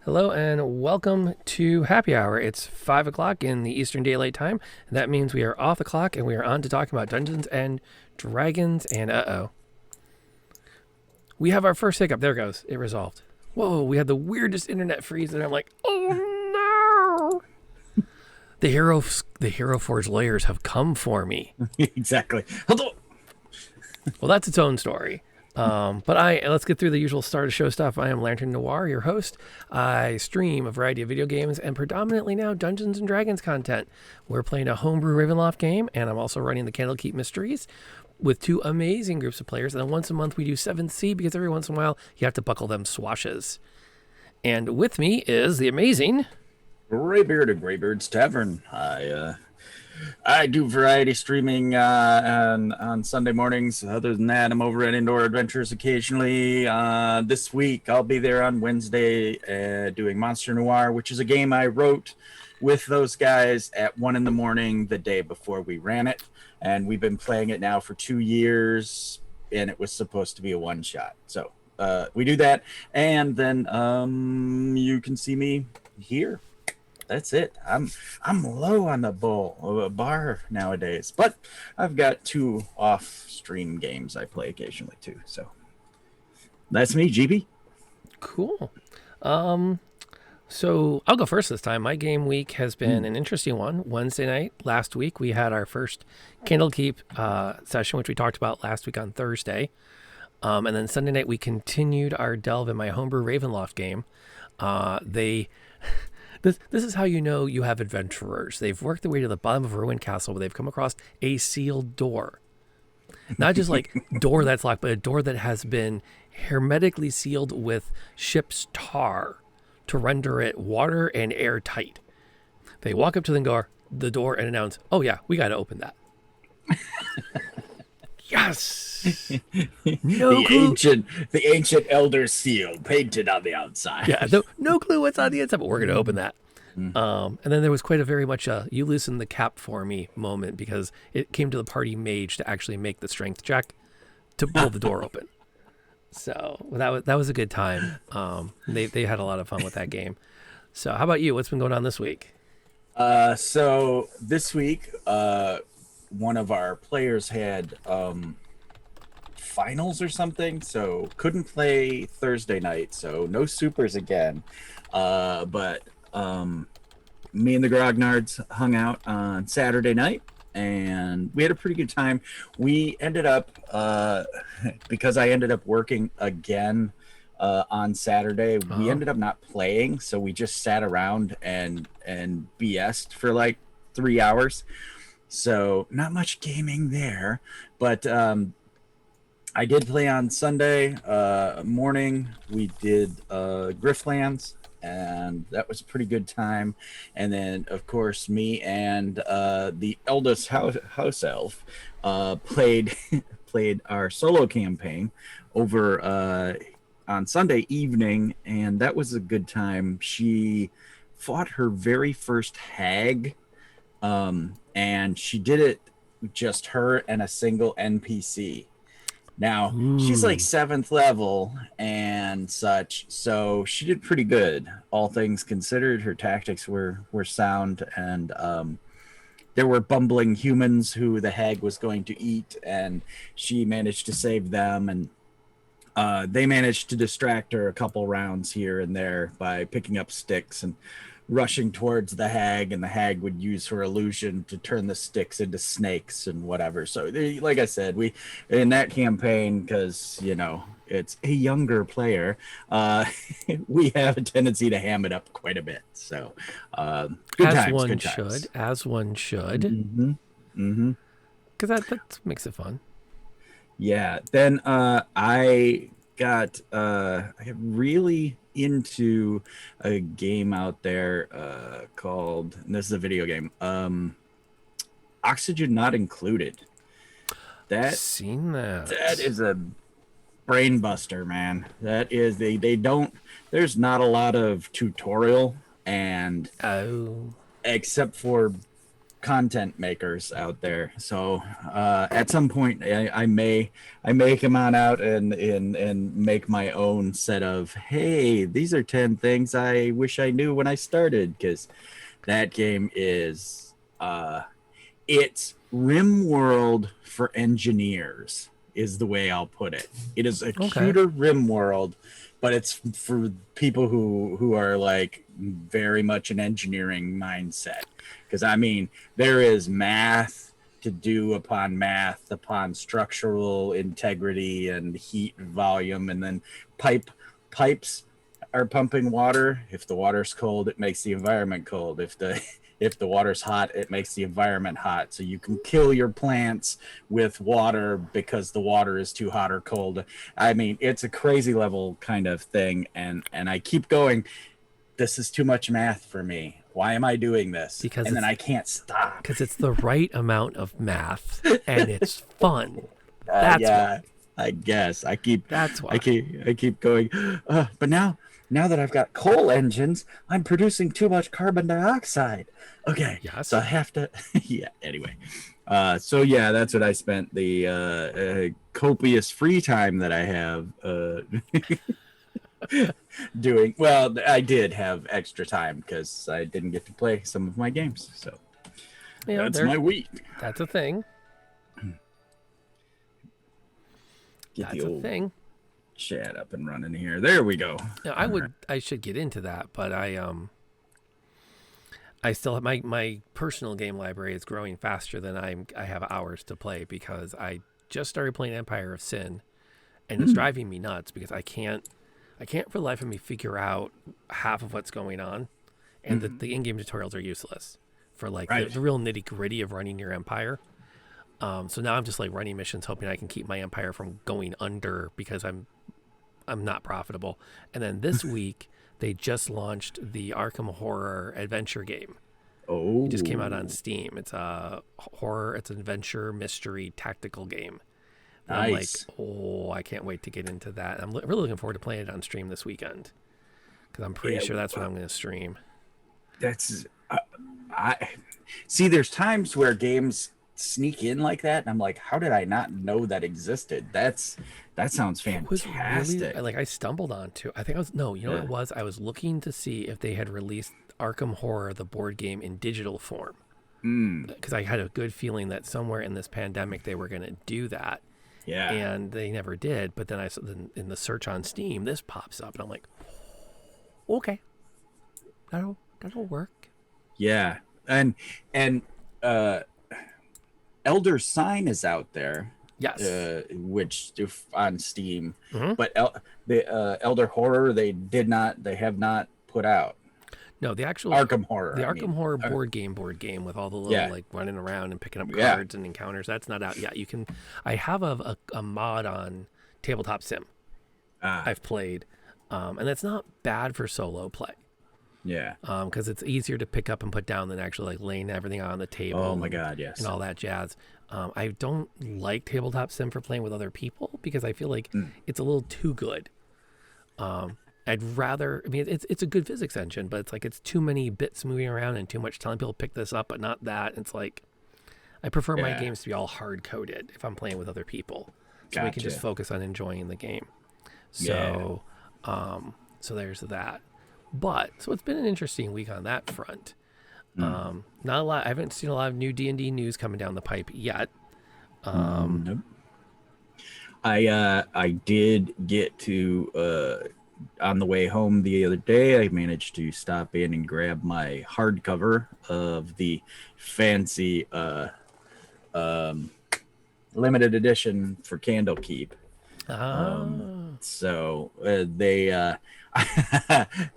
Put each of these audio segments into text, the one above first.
Hello and welcome to Happy Hour. It's 5 o'clock in the Eastern Daylight Time. And that means we are off the clock and we are on to talking about Dungeons and Dragons. And we have our first hiccup. There it goes. It resolved. Whoa, we had the weirdest internet freeze, and I'm like, oh no! The Hero Forge layers have come for me. Exactly. Hello. Well, that's its own story. But let's get through the usual start of show stuff. I am Lantern Noir, your host. I stream a variety of video games and predominantly now Dungeons and Dragons content. We're playing a homebrew Ravenloft game, and I'm also running the Candlekeep Mysteries with two amazing groups of players. And then once a month we do 7th because every once in a while you have to buckle them swashes. And with me is the amazing Graybeard of Graybeard's Tavern. I do variety streaming on Sunday mornings. Other than that, I'm over at Indoor Adventures occasionally. This week, I'll be there on Wednesday doing Monster Noir, which is a game I wrote with those guys at 1 a.m. the day before we ran it. And we've been playing it now for 2 years, and it was supposed to be a one-shot. So we do that, and then you can see me here. That's it. I'm low on the bar nowadays, but I've got 2 off-stream games I play occasionally too. So that's me, GB. Cool. So I'll go first this time. My game week has been an interesting one. Wednesday night, last week, we had our first Candlekeep session, which we talked about last week on Thursday. And then Sunday night, we continued our delve in my homebrew Ravenloft game. This is how you know you have adventurers. They've worked their way to the bottom of a ruined castle where they've come across a sealed door. Not just like door that's locked, but a door that has been hermetically sealed with ship's tar to render it water and airtight. They walk up to the door and announce, "Oh yeah, we got to open that." Yes. No clue. The ancient elder seal painted on the outside. Yeah, no clue what's on the inside, but we're going to open that. And then there was quite a very much you loosen the cap for me moment because it came to the party mage to actually make the strength check to pull the door open. So that was a good time. They had a lot of fun with that game. So how about you? What's been going on this week? So this week, one of our players had finals or something, so couldn't play Thursday night, so no supers again. But me and the Grognards hung out on Saturday night, and we had a pretty good time. We ended up, because I ended up working again on Saturday, we ended up not playing, so we just sat around and BS'd for like 3 hours. So not much gaming there, but I did play on Sunday morning. We did Grifflands, and that was a pretty good time. And then, of course, me and the eldest house elf played our solo campaign over on Sunday evening, and that was a good time. She fought her very first hag. And she did it just her and a single NPC. Now, she's like 7th level and such, so she did pretty good. All things considered, her tactics were sound, and there were bumbling humans who the hag was going to eat, and she managed to save them, and they managed to distract her a couple rounds here and there by picking up sticks and rushing towards the hag, and the hag would use her illusion to turn the sticks into snakes and whatever. So like I said, we in that campaign, because it's a younger player, we have a tendency to ham it up quite a bit. So good times. As one should. Because that makes it fun. Yeah. Then I got really into a game out there called, and this is a video game, Oxygen Not Included. Seen that. That is a brain buster, man. That is, they don't, there's not a lot of tutorial, and except for content makers out there. So at some point, I may come on out and make my own set of, hey, these are 10 things I wish I knew when I started, because that game is it's RimWorld for engineers is the way I'll put it. It is a cuter RimWorld, but it's for people who are like very much an engineering mindset. Because I mean, there is math to do upon math upon structural integrity and heat volume, and then pipes are pumping water. If the water's cold, it makes the environment cold. If the water's hot, it makes the environment hot. So you can kill your plants with water because the water is too hot or cold. I mean, it's a crazy level kind of thing. And I keep going, this is too much math for me. Why am I doing this? And then I can't stop. Because it's the right amount of math and it's fun. That's why. I guess. That's why. I keep going. But now that I've got coal engines, I'm producing too much carbon dioxide. Okay. Yes. So I have to. Yeah. Anyway. So yeah, that's what I spent the copious free time that I have doing. Well, I did have extra time because I didn't get to play some of my games. So that's my week. That's a thing. Get that's a thing. Chat up and running here. There we go. Now, I should get into that, but I still have my personal game library is growing faster than I have hours to play, because I just started playing Empire of Sin, and it's driving me nuts because I can't for the life of me figure out half of what's going on, and the in-game tutorials are useless for like the real nitty-gritty of running your empire. So now I'm just like running missions hoping I can keep my empire from going under because I'm not profitable. And then this week they just launched the Arkham Horror adventure game. Oh, it just came out on Steam. It's a horror, it's an adventure mystery tactical game. And nice. I'm like, oh, I can't wait to get into that. I'm really looking forward to playing it on stream this weekend, because I'm pretty sure that's what I'm going to stream. That's I see. There's times where games sneak in like that, and I'm like, how did I not know that existed? That sounds fantastic. Really, like, I stumbled onto, I think I was, no, you know what it was? I was looking to see if they had released Arkham Horror, the board game, in digital form. Because I had a good feeling that somewhere in this pandemic they were going to do that. Yeah. And they never did. But then I saw in the search on Steam, this pops up, and I'm like, okay, that'll work. Yeah. And Elder Sign is out there. Yes. Which on Steam, but the Elder Horror they have not put out. No, the actual Arkham Horror. The Arkham Horror board game with all the little like running around and picking up cards and encounters. That's not out yet. You can. I have a mod on Tabletop Sim. I've played, and that's not bad for solo play. Yeah. Because it's easier to pick up and put down than actually like laying everything on the table. Oh my God, yes. And all that jazz. I don't like Tabletop Sim for playing with other people because I feel like it's a little too good. I'd rather, I mean, it's a good physics engine, but it's like it's too many bits moving around and too much telling people to pick this up, but not that. It's like, I prefer my games to be all hard coded if I'm playing with other people, so we can just focus on enjoying the game. So, so there's that. But so it's been an interesting week on that front. Not a lot. I haven't seen a lot of new D&D news coming down the pipe yet. Nope. I did get to on the way home the other day. I managed to stop in and grab my hardcover of the fancy limited edition for Candlekeep. So they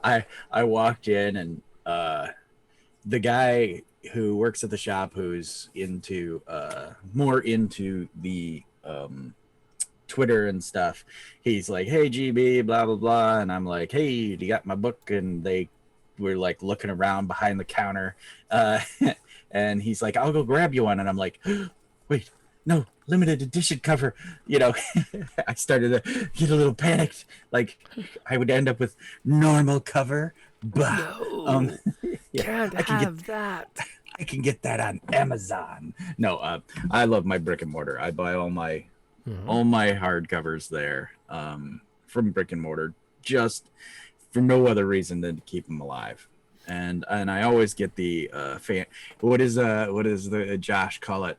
I walked in, and the guy who works at the shop, who's into more into the Twitter and stuff, he's like, hey GB, blah blah blah, and I'm like, hey, you got my book? And they were like looking around behind the counter, and he's like, I'll go grab you one. And I'm like, wait, no, limited edition cover. You know, I started to get a little panicked, like I would end up with normal cover. But no, can't have that. I can get that on Amazon. No, I love my brick and mortar. I buy all my hardcovers there from brick and mortar, just for no other reason than to keep them alive. And I always get the what is the Josh call it,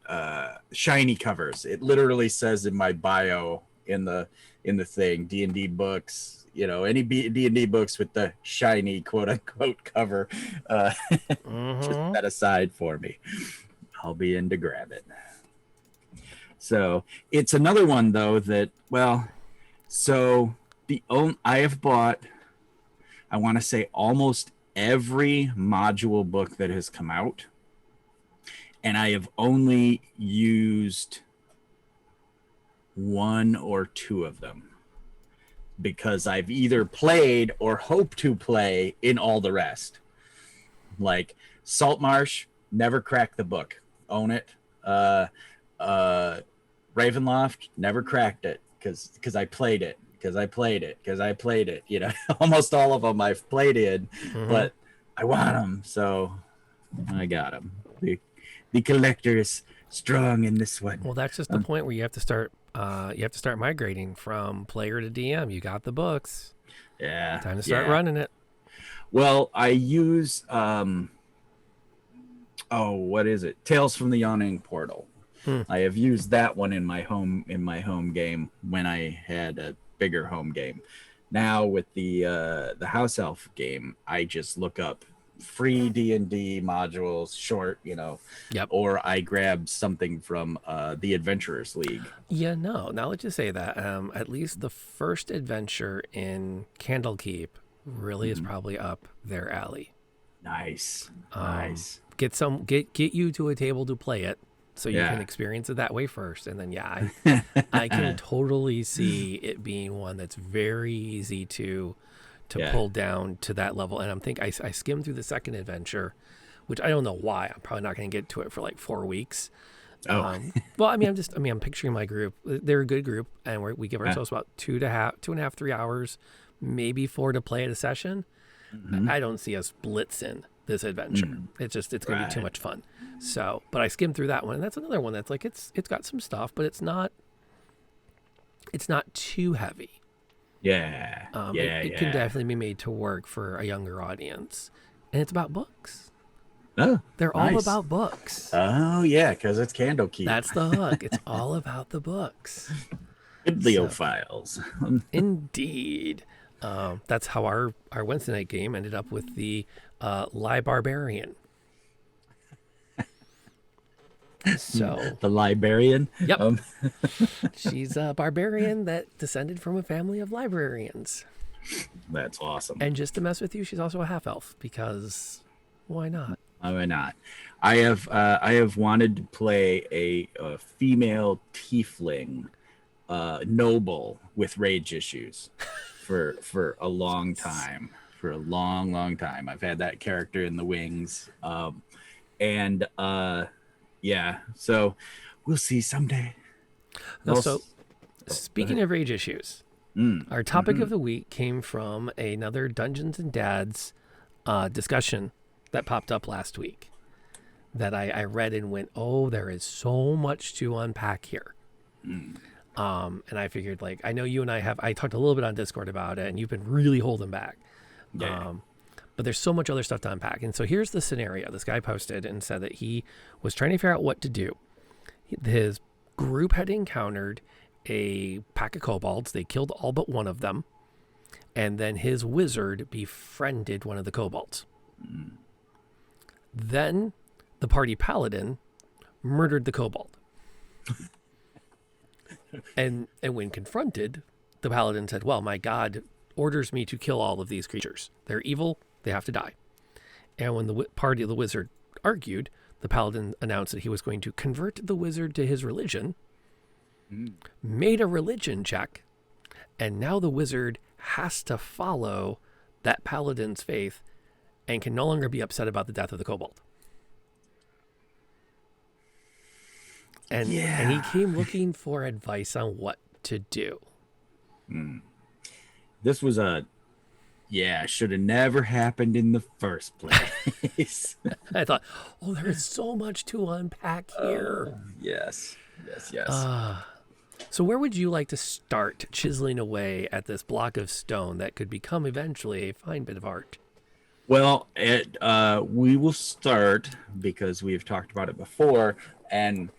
shiny covers. It literally says in my bio in the thing, D&D books, any D&D books with the shiny quote unquote cover, just set aside for me. I'll be in to grab it. So it's another one though that, I have bought, I want to say, almost every module book that has come out, and I have only used one or two of them because I've either played or hope to play in all the rest. Like Saltmarsh, never cracked the book. Own it. Ravenloft, never cracked it because I played it. Almost all of them I've played in, but I want them, so I got them. The collector is strong in this one. Well, that's just the point where you have to start. You have to start migrating from player to DM. You got the books. Yeah. Time to start running it. Well, I use what is it? Tales from the Yawning Portal. I have used that one in my home game when I had a bigger home game. Now with the House Elf game, I just look up free D&D modules, short, or I grab something from the Adventurers League. Yeah, no. Now let's just say that at least the first adventure in Candlekeep really is probably up their alley. Nice. Get you to a table to play it, so you can experience it that way first, and then I can totally see it being one that's very easy to pull down to that level. And I skimmed through the second adventure, which I don't know why. I'm probably not going to get to it for like 4 weeks. Well, I'm picturing my group. They're a good group, and we give ourselves about 2.5, 3 hours, maybe 4 to play at a session. I don't see us blitzing this adventure. It's going to be too much fun. So, but I skimmed through that one, and that's another one that's like it's got some stuff, but it's not too heavy. It can definitely be made to work for a younger audience, and it's about books. Oh, they're all about books. Oh yeah, because it's Candlekeep. That's the hook. It's all about the books. Bibliophiles. Indeed. That's how our Wednesday night game ended up with the Barbarian. So the librarian. Yep. She's a barbarian that descended from a family of librarians. That's awesome. And just to mess with you, she's also a half elf, because why not? Why not? I have wanted to play a female tiefling noble with rage issues for a long time. For a long time. I've had that character in the wings. So we'll see someday. So speaking of rage issues, our topic of the week came from another Dungeons and Dads discussion that popped up last week that I read and went, oh, there is so much to unpack here. And I figured, like, I know you and I talked a little bit on Discord about it, and you've been really holding back. But there's so much other stuff to unpack. And so here's the scenario. This guy posted and said that he was trying to figure out what to do. His group had encountered a pack of kobolds. They killed all but one of them. And then his wizard befriended one of the kobolds. Then the party paladin murdered the kobold. And when confronted, the paladin said, well, my god orders me to kill all of these creatures. They're evil. They have to die. And when the party of the wizard argued, the paladin announced that he was going to convert the wizard to his religion, made a religion check, and now the wizard has to follow that paladin's faith and can no longer be upset about the death of the kobold. And he came looking for advice on what to do. This was a Yeah, should have never happened in the first place. I thought, oh, there is so much to unpack here. Yes, yes, yes. So, where would you like to start chiseling away at this block of stone that could become eventually a fine bit of art? Well, we will start because we've talked about it before, and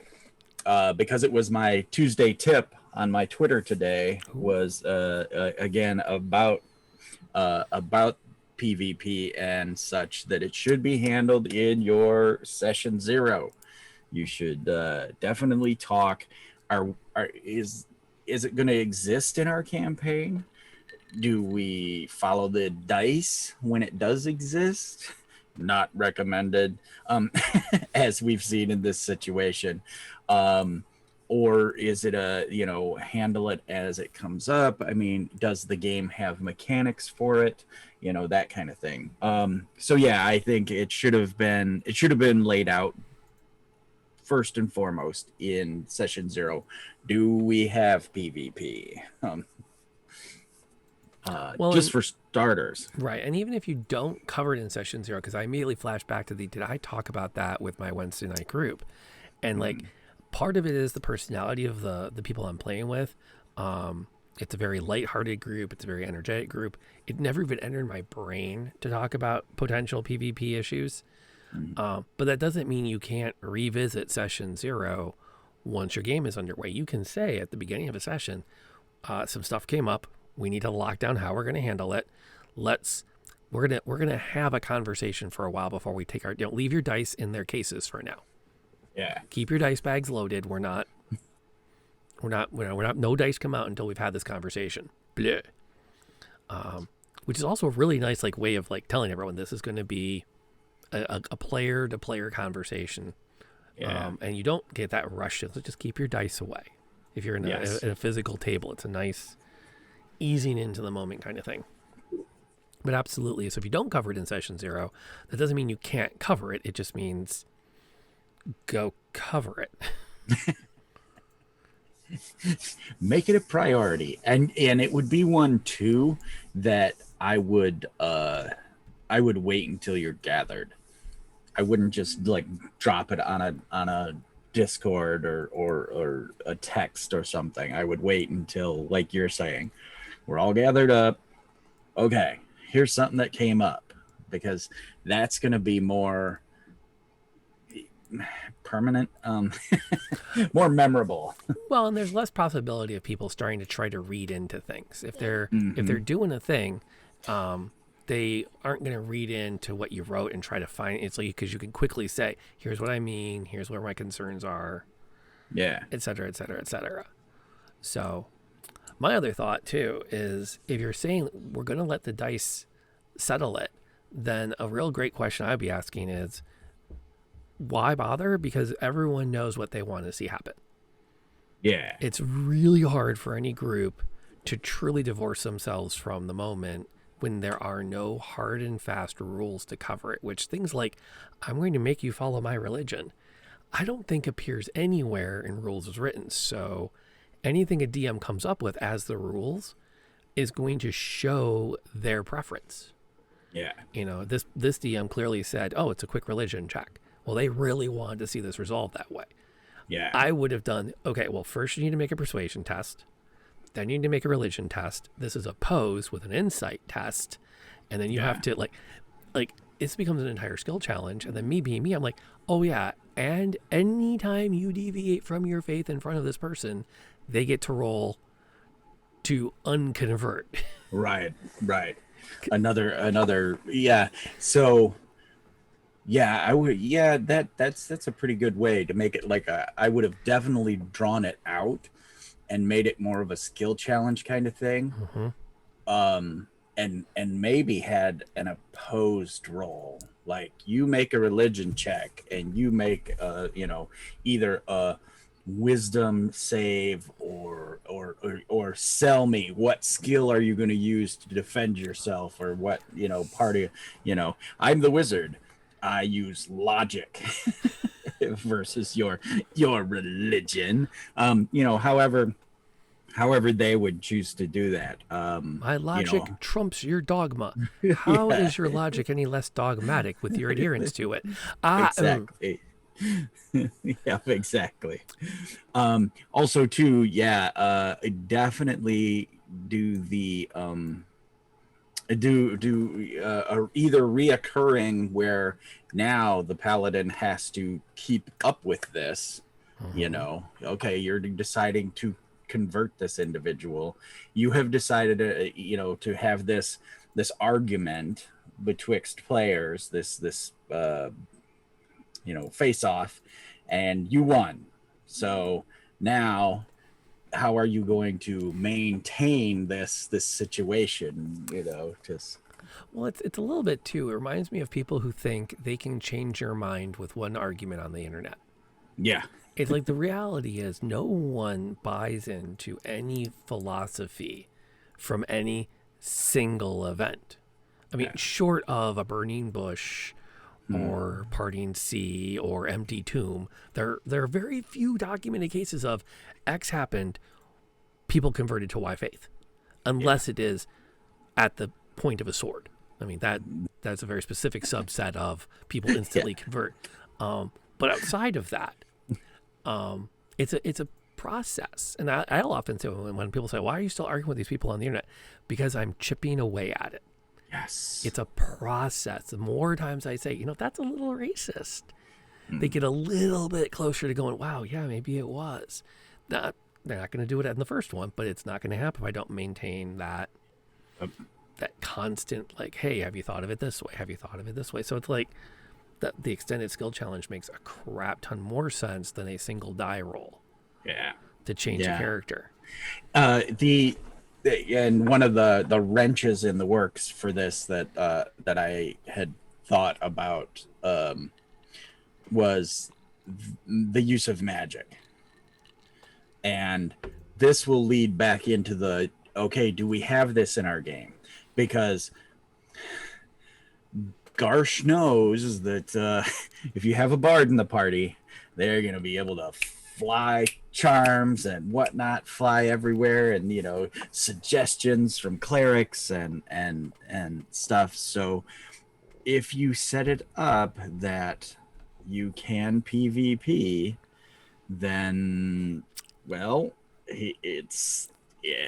because it was my Tuesday tip on my Twitter today was again about PvP and such, that it should be handled in your session 0. You should definitely talk. Is it going to exist in our campaign? Do we follow the dice when it does exist? Not recommended, as we've seen in this situation. Or is it handle it as it comes up? I mean, does the game have mechanics for it? That kind of thing. So yeah, I think it should have been laid out first and foremost in session 0. Do we have PvP? Just for starters. Right. And even if you don't cover it in session 0, because I immediately flash back to did I talk about that with my Wednesday night group? And like part of it is the personality of the people I'm playing with. It's a very lighthearted group. It's a very energetic group. It never even entered my brain to talk about potential PvP issues. But that doesn't mean you can't revisit session 0 once your game is underway. You can say at the beginning of a session, some stuff came up. We need to lock down how we're going to handle it. We're gonna have a conversation for a while before we take our. Leave your dice in their cases for now. Yeah. Keep your dice bags loaded. We're not. No dice come out until we've had this conversation. Bleh. Which is also a really nice way of telling everyone this is going to be a player to player conversation. Yeah. And you don't get that rush. So just keep your dice away. If you're in a physical table, it's a nice easing into the moment kind of thing. But absolutely. So if you don't cover it in session 0, that doesn't mean you can't cover it. It just means go cover it. Make it a priority. And it would be one too that I would wait until you're gathered. I wouldn't just drop it on a Discord or a text or something. I would wait until, like you're saying, we're all gathered up. Okay, here's something that came up, because that's going to be more permanent, more memorable. Well, and there's less possibility of people starting to try to read into things. If they're doing a thing, they aren't going to read into what you wrote and try to find it's because you can quickly say, here's what I mean, here's where my concerns are, et cetera, et cetera, et cetera. So my other thought too is, if you're saying we're going to let the dice settle it, then a real great question I'd be asking is, why bother? Because everyone knows what they want to see happen. Yeah. It's really hard for any group to truly divorce themselves from the moment when there are no hard and fast rules to cover it, which things like, I'm going to make you follow my religion, I don't think appears anywhere in rules as written. So anything a DM comes up with as the rules is going to show their preference. Yeah. This DM clearly said, oh, it's a quick religion check. Well, they really wanted to see this resolved that way. Yeah. I would have done, okay, well, first you need to make a persuasion test. Then you need to make a religion test. This is a pose with an insight test. And then you have to this becomes an entire skill challenge. And then me being me, I'm like, oh yeah. And anytime you deviate from your faith in front of this person, they get to roll to unconvert. Right. Another. Yeah. So yeah, I would. Yeah, that's a pretty good way to make it I would have definitely drawn it out and made it more of a skill challenge kind of thing. And maybe had an opposed roll. Like, you make a religion check and you make either a wisdom save or sell me what skill are you going to use to defend yourself, or what part of I'm the wizard, I use logic versus your religion. However, however they would choose to do that. My You know, logic trumps your dogma. How yeah, is your logic any less dogmatic with your adherence to it? exactly. Yeah, exactly. Also, too, yeah, definitely do the either reoccurring where now the paladin has to keep up with this. You know, okay, you're deciding to convert this individual. You have decided to, to have this argument betwixt players, this face off, and you won. So now how are you going to maintain this situation, just Well, it's a little bit too. It reminds me of people who think they can change your mind with one argument on the internet. yeah, It's like the reality is no one buys into any philosophy from any single event. I mean, yeah. short of a burning bush Mm, or parting sea or empty tomb, there are very few documented cases of X happened, people converted to Y faith, yeah, unless it is at the point of a sword. I mean that's a very specific subset of people yeah, instantly convert. But outside of that, it's a process, and I'll often say when people say, "Why are you still arguing with these people on the internet?" Because I'm chipping away at it. yes, It's a process. The more times I say, that's a little racist, they get a little bit closer to going, "Wow, yeah, maybe it was." Not they're not going to do it in the first one, but it's not going to happen if I don't maintain that constant, like, hey, have you thought of it this way? Have you thought of it this way? So it's like the extended skill challenge makes a crap ton more sense than a single die roll yeah, to change a yeah. character. And one of the wrenches in the works for this that I had thought about was the use of magic. And this will lead back into the, okay, do we have this in our game? Because Garsh knows that if you have a bard in the party, they're going to be able to fly charms and whatnot, fly everywhere, and suggestions from clerics and stuff. So if you set it up that you can PvP, then well,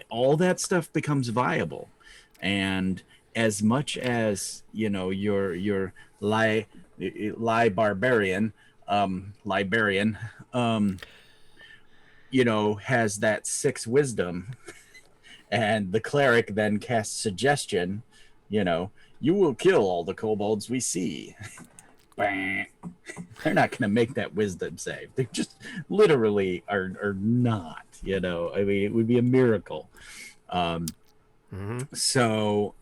all that stuff becomes viable. And as much as your lie barbarian librarian has that 6 wisdom, and the cleric then casts suggestion, you will kill all the kobolds we see. They're not going to make that wisdom save. They just literally are not. I mean, it would be a miracle. So,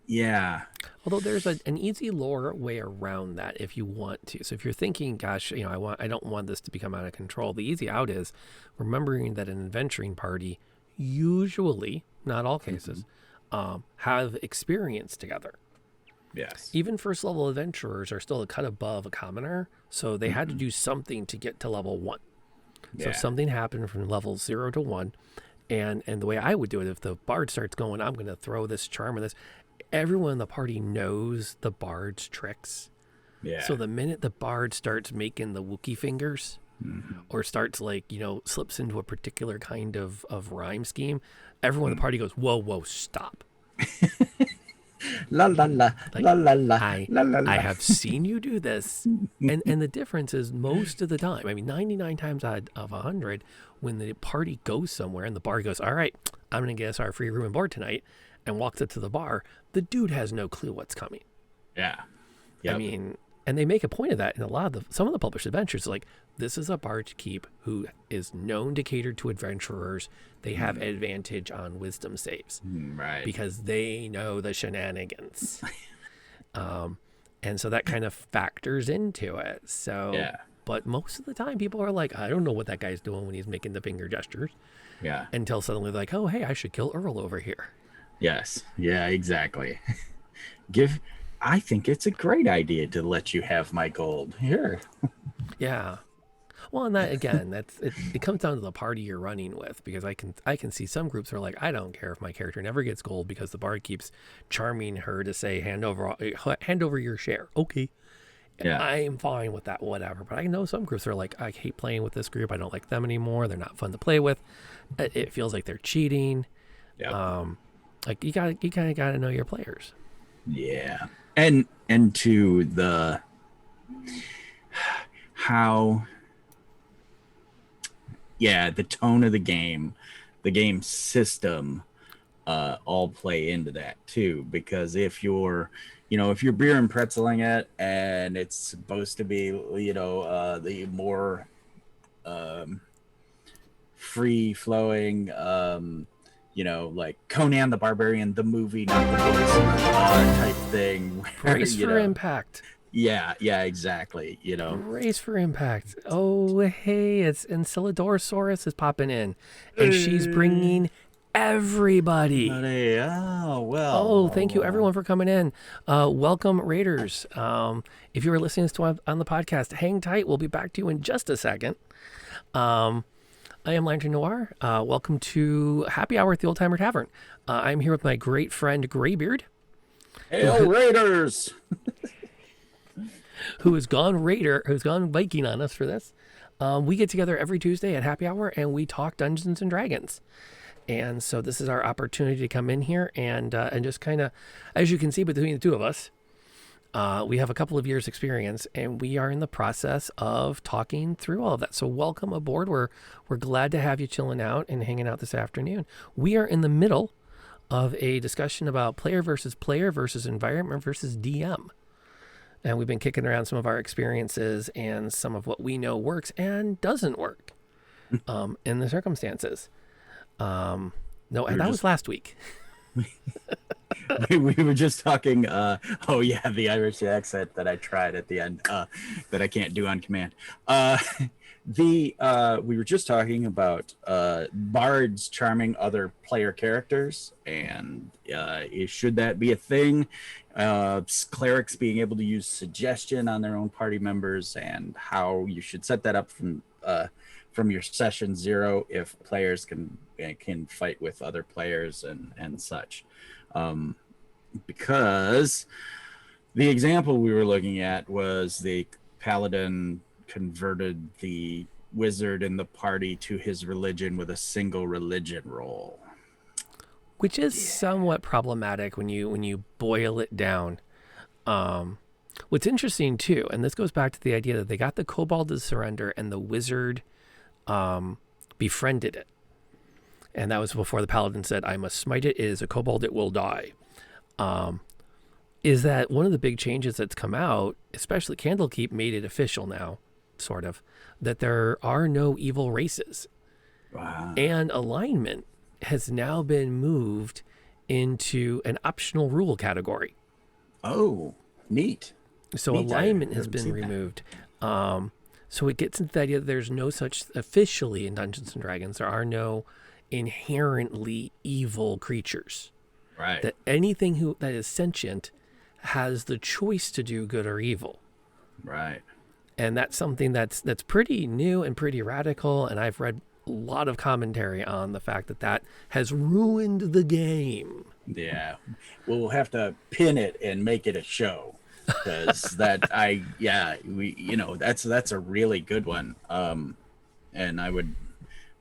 yeah. Although there's an easy lore way around that if you want to. So if you're thinking, gosh, I don't want this to become out of control, the easy out is remembering that an adventuring party usually, not all cases, have experience together. Yes. Even first level adventurers are still a cut above a commoner, so they had to do something to get to level 1. So Yeah. something happened from level 0 to 1. And the way I would do it, if the bard starts going, I'm going to throw this charm and this, everyone in the party knows the bard's tricks. Yeah. So the minute the bard starts making the Wookiee fingers, or starts slips into a particular kind of rhyme scheme, everyone in the party goes, whoa, stop. La la la Like, la la la I la la la. I have seen you do this. And the difference is most of the time, I mean 99 times out of 100, when the party goes somewhere and the bar goes, all right, I'm going to get us our free room and board tonight, and walks up to the bar, the dude has no clue what's coming. Yeah. Yep. I mean, and they make a point of that in some of the published adventures. Like, this is a bard to keep who is known to cater to adventurers. They have advantage on wisdom saves, right. because they know the shenanigans. And so that kind of factors into it. So, Yeah. But most of the time, people are like, I don't know what that guy's doing when he's making the finger gestures. Yeah. Until suddenly they're like, oh, hey, I should kill Earl over here. Yes. Yeah, exactly. I think it's a great idea to let you have my gold. Here. Yeah. Well, and that again, it comes down to the party you're running with, because I can see some groups are like, I don't care if my character never gets gold because the bard keeps charming her to say hand over your share. Okay. Yeah. I'm fine with that, whatever. But I know some groups are like, I hate playing with this group. I don't like them anymore. They're not fun to play with. It feels like they're cheating. Yeah. Like you kind of gotta know your players. Yeah. And to the how the tone of the game system all play into that too, because if you're beer and pretzeling it and it's supposed to be the more free flowing like Conan the Barbarian the movie, not the books, type thing, Brace for impact. Yeah, exactly. Brace for impact. Oh, hey, it's Enceladorosaurus is popping in, and she's bringing everybody. Oh, well. Oh, thank you everyone for coming in. Welcome, Raiders. If you were listening to us on the podcast, hang tight. We'll be back to you in just a second. I am Lantern Noir. Welcome to Happy Hour at the Old Timer Tavern. I'm here with my great friend Graybeard. Hail Raiders! who's gone Viking on us for this. We get together every Tuesday at Happy Hour and we talk Dungeons and Dragons. And so this is our opportunity to come in here and just kind of, as you can see between the two of us, we have a couple of years experience and we are in the process of talking through all of that. So welcome aboard. We're glad to have you chilling out and hanging out this afternoon. We are in the middle of a discussion about player versus environment versus DM. And we've been kicking around some of our experiences and some of what we know works and doesn't work in the circumstances. That was last week. we were just talking the Irish accent that I tried at the end that I can't do on command. We were just talking about bards charming other player characters, and should that be a thing? Clerics being able to use suggestion on their own party members, and how you should set that up from your session 0 if players can fight with other players and such. Because the example we were looking at was the paladin converted the wizard in the party to his religion with a single religion roll, which is somewhat problematic when you boil it down. What's interesting too, and this goes back to the idea that they got the kobold to surrender and the wizard befriended it. And that was before the paladin said, I must smite it. It is a kobold, it will die. Is that one of the big changes that's come out, especially Candlekeep made it official now, sort of, that there are no evil races. Wow. And alignment has now been moved into an optional rule category. Oh, neat. So neat. Alignment has been removed. So it gets into the idea that there's no such, officially in Dungeons and Dragons, there are no inherently evil creatures. Right. That anything that is sentient has the choice to do good or evil. Right. And that's something that's pretty new and pretty radical. And I've read a lot of commentary on the fact that has ruined the game. Yeah. We'll have to pin it and make it a show. Because that's a really good one. And I would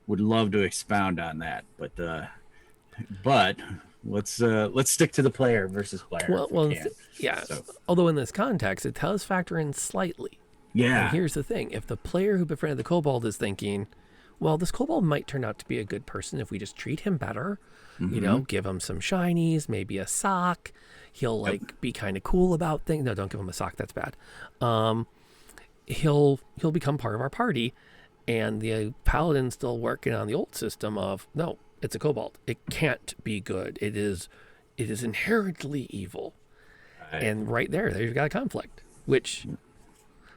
love to expound on that, but let's stick to the player versus player. So. Although in this context, it does factor in slightly. Yeah. And here's the thing: if the player who befriended the kobold is thinking, well, this kobold might turn out to be a good person if we just treat him better, give him some shinies, maybe a sock. He'll be kind of cool about things. No, don't give him a sock. That's bad. He'll become part of our party. And the paladin's still working on the old system of, no, it's a kobold. It can't be good. It is inherently evil. Right. And right there you've got a conflict, which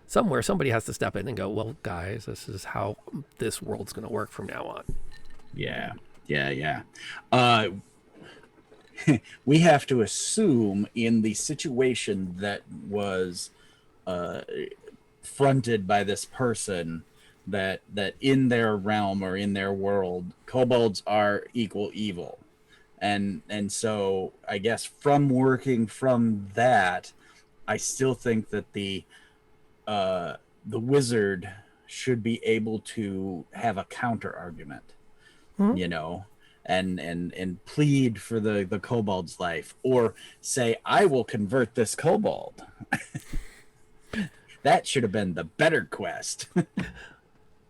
somewhere somebody has to step in and go, well, guys, this is how this world's going to work from now on. Yeah. We have to assume in the situation that was fronted by this person that in their realm or in their world, kobolds are equal evil. And so I guess from working from that, I still think that the wizard should be able to have a counter argument, Mhm. you know, and plead for the kobold's life, or say, I will convert this kobold. That should have been the better quest.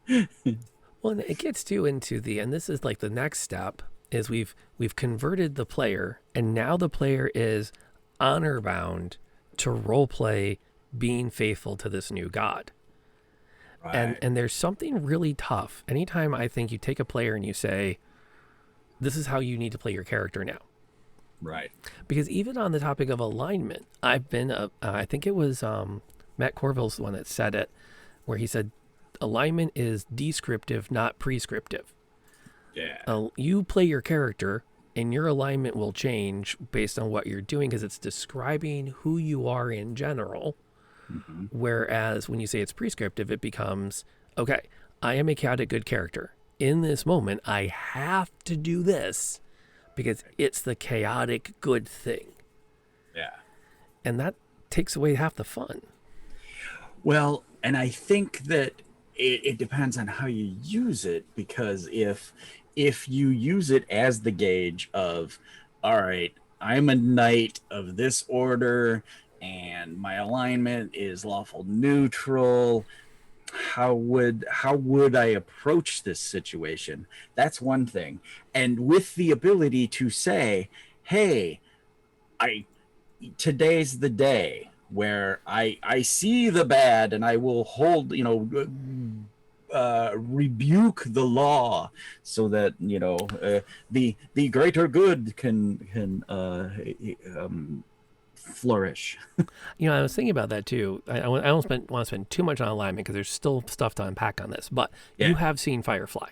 Well, and it gets too into the, and this is like the next step is we've converted the player, and now the player is honor bound to role play being faithful to this new god. Right. And there's something really tough anytime I think you take a player and you say, this is how you need to play your character now. Right. Because even on the topic of alignment, I've been, I think it was Matt Corville's the one that said it, where he said, alignment is descriptive, not prescriptive. Yeah. You play your character, and your alignment will change based on what you're doing because it's describing who you are in general. Mm-hmm. Whereas when you say it's prescriptive, it becomes, okay, I am a chaotic good character. In this moment, I have to do this because it's the chaotic good thing. Yeah. And that takes away half the fun. Well, and I think that it depends on how you use it, because if you use it as the gauge of, all right, I'm a knight of this order and my alignment is lawful neutral, how would I approach this situation? That's one thing. And with the ability to say, hey, I today's the day where I see the bad and I will hold, rebuke the law so that the greater good can flourish. I was thinking about that too. I don't want to spend too much on alignment because there's still stuff to unpack on this. But Yeah. you have seen Firefly.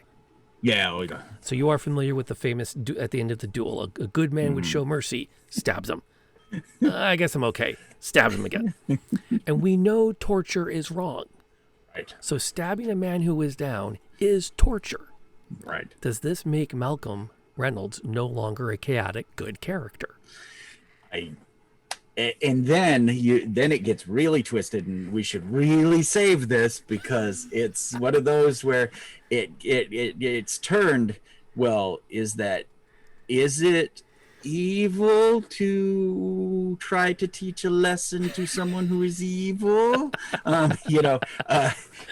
Yeah, oh, yeah. So you are familiar with the famous, at the end of the duel, a good man would show mercy, stabs him. I guess I'm okay. Stabs him again. And we know torture is wrong. Right. So stabbing a man who is down is torture. Right. Does this make Malcolm Reynolds no longer a chaotic good character? And then it gets really twisted, and we should really save this because it's one of those where it's turned. Well, is it evil to try to teach a lesson to someone who is evil?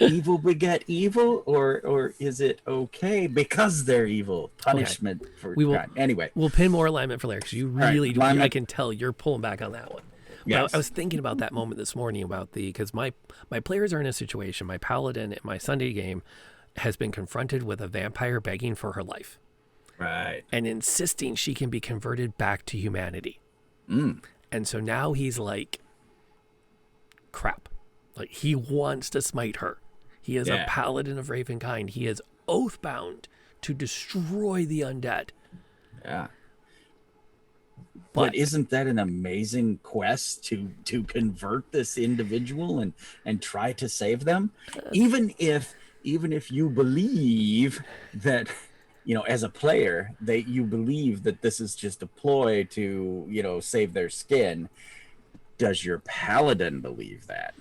Evil beget evil, or is it okay because they're evil? Punishment for crime. Anyway, we'll pin more alignment for later because you really do. I alignment. can tell you're pulling back on that one. Yes. I was thinking about that moment this morning about because my players are in a situation. My paladin in my Sunday game has been confronted with a vampire begging for her life. Right. And insisting she can be converted back to humanity. And so now he's like, crap. Like, he wants to smite her. He is a paladin of Ravenkind. He is oath-bound to destroy the undead. Yeah. But isn't that an amazing quest to convert this individual and try to save them? Even if you believe that, as a player, that you believe that this is just a ploy to, save their skin, does your paladin believe that?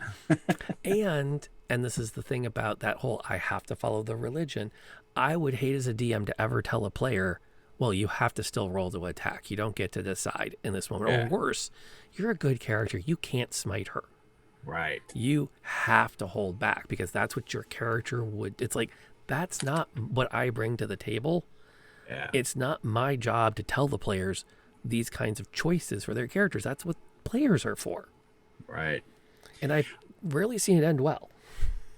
and this is the thing about that whole I have to follow the religion. I would hate as a DM to ever tell a player, well, you have to still roll to attack. You don't get to decide in this moment. Yeah. Or worse, you're a good character. You can't smite her. Right. You have to hold back because that's what your character would. It's like, that's not what I bring to the table. Yeah. It's not my job to tell the players these kinds of choices for their characters. That's what players are for. Right. And I've rarely seen it end well.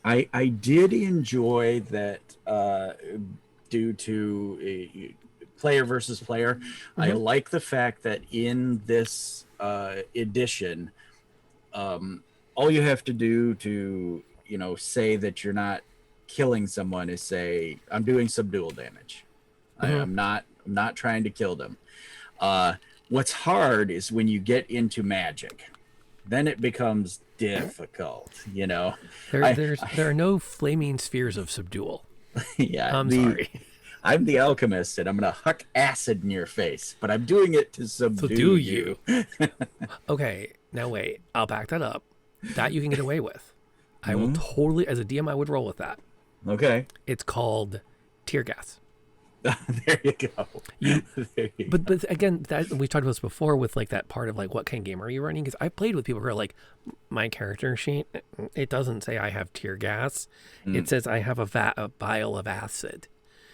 I did enjoy that due to player versus player. I like the fact that in this edition, all you have to do to say that you're not killing someone is say, I'm doing subdual damage. I'm not trying to kill them. What's hard is when you get into magic, then it becomes difficult. There are no flaming spheres of subdual. Yeah, I'm sorry. I'm the alchemist, and I'm gonna huck acid in your face, but I'm doing it to So subdue do you. you? Okay, now wait. I'll back that up. That you can get away with. I will totally, as a DM, I would roll with that. Okay. It's called tear gas. There you go. There you go. But again, that we've talked about this before with like that part of like what kind of game are you running? Because I've played with people who are like, my character sheet, it doesn't say I have tear gas. It says I have a vial of acid.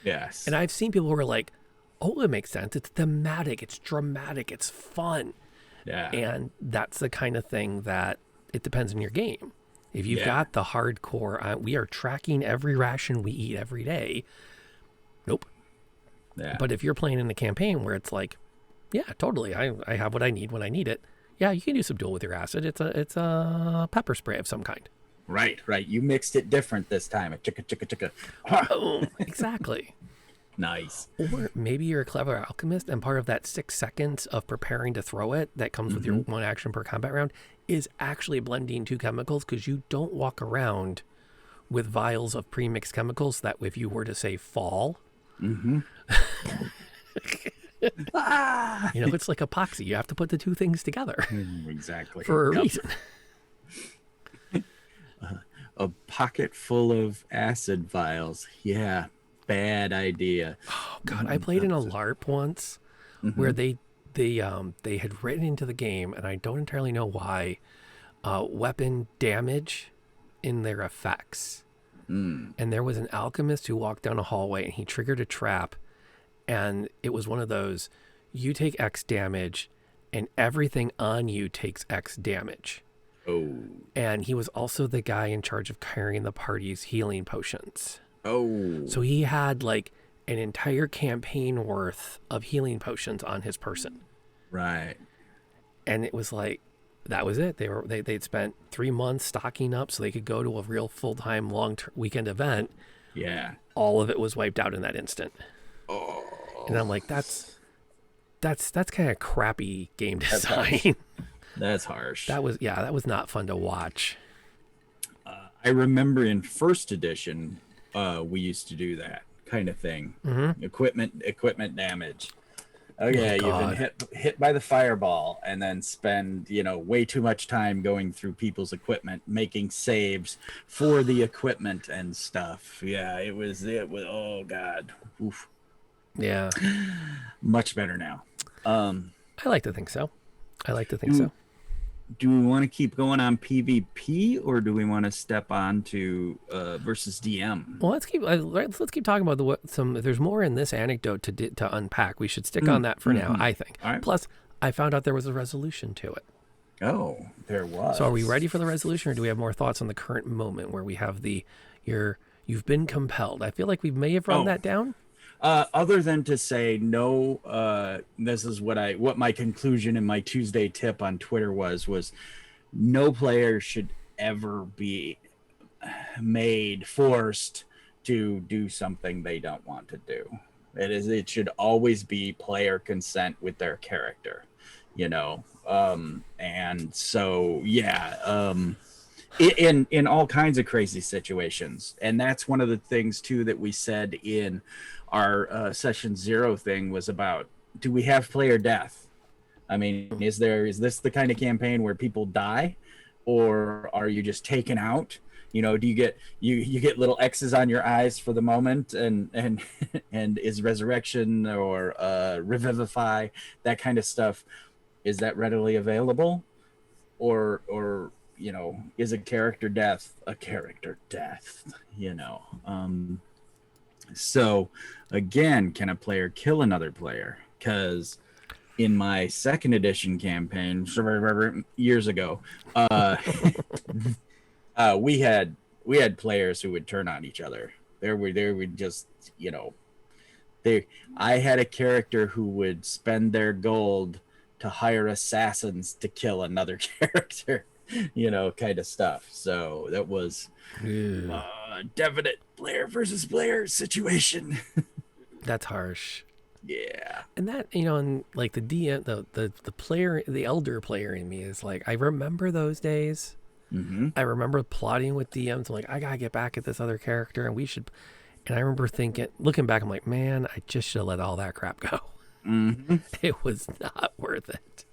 Yes. And I've seen people who are like, oh, it makes sense. It's thematic. It's dramatic. It's fun. Yeah. And that's the kind of thing that it depends on your game. If you've got the hardcore, we are tracking every ration we eat every day. Nope. Yeah. But if you're playing in a campaign where it's like, yeah, totally, I have what I need when I need it. Yeah, you can do subdual with your acid. It's a pepper spray of some kind. Right. You mixed it different this time. A chicka chicka chicka. Boom. Exactly. Nice. Or maybe you're a clever alchemist, and part of that 6 seconds of preparing to throw it that comes with your one action per combat round is actually blending 2 chemicals, because you don't walk around with vials of pre-mixed chemicals that if you were to say fall, it's like epoxy. You have to put the 2 things together Exactly. for a reason. A pocket full of acid vials. Yeah. Bad idea. Oh God, I played in a LARP once where they had written into the game, and I don't entirely know why, weapon damage in their effects. And there was an alchemist who walked down a hallway and he triggered a trap, and it was one of those, you take X damage and everything on you takes X damage. Oh. And he was also the guy in charge of carrying the party's healing potions. Oh. So he had like an entire campaign worth of healing potions on his person. Right. And it was like, that was it. They'd spent 3 months stocking up so they could go to a real full-time long-term weekend event. Yeah. All of it was wiped out in that instant. Oh. And I'm like, that's kind of crappy game design. That's harsh. That was not fun to watch. I remember in first edition, we used to do that kind of thing. Equipment damage. Okay, you've been hit by the fireball, and then spend way too much time going through people's equipment, making saves for the equipment and stuff. Yeah, it was. Oh God. Oof. Yeah. Much better now. I like to think so. Do we want to keep going on PvP, or do we want to step on to versus DM? Well, let's keep talking about there's more in this anecdote to unpack. We should stick on that for now, I think. All right. Plus, I found out there was a resolution to it. Oh, there was. So are we ready for the resolution, or do we have more thoughts on the current moment where we have you've been compelled? I feel like we may have run that down. Other than to say no, this is what my conclusion in my Tuesday tip on Twitter was no player should ever be forced to do something they don't want to do. It should always be player consent with their character, and so in all kinds of crazy situations. And that's one of the things too that we said in our session 0 thing was about, do we have player death? I mean, is this the kind of campaign where people die, or are you just taken out? Do you get you get little X's on your eyes for the moment, and is resurrection or revivify, that kind of stuff, is that readily available, or is a character death a character death? So again, can a player kill another player? Because in my second edition campaign years ago, we had players who would turn on each other. I had a character who would spend their gold to hire assassins to kill another character, kind of stuff. So that was a definite player versus player situation. That's harsh. Yeah. And that, you know, and like the DM, the player, the elder player in me is like, I remember those days. Mm-hmm. I remember plotting with DMs. I'm like, I gotta get back at this other character, and we should. And I remember thinking, looking back, I'm like, man, I just should have let all that crap go. Mm-hmm. It was not worth it.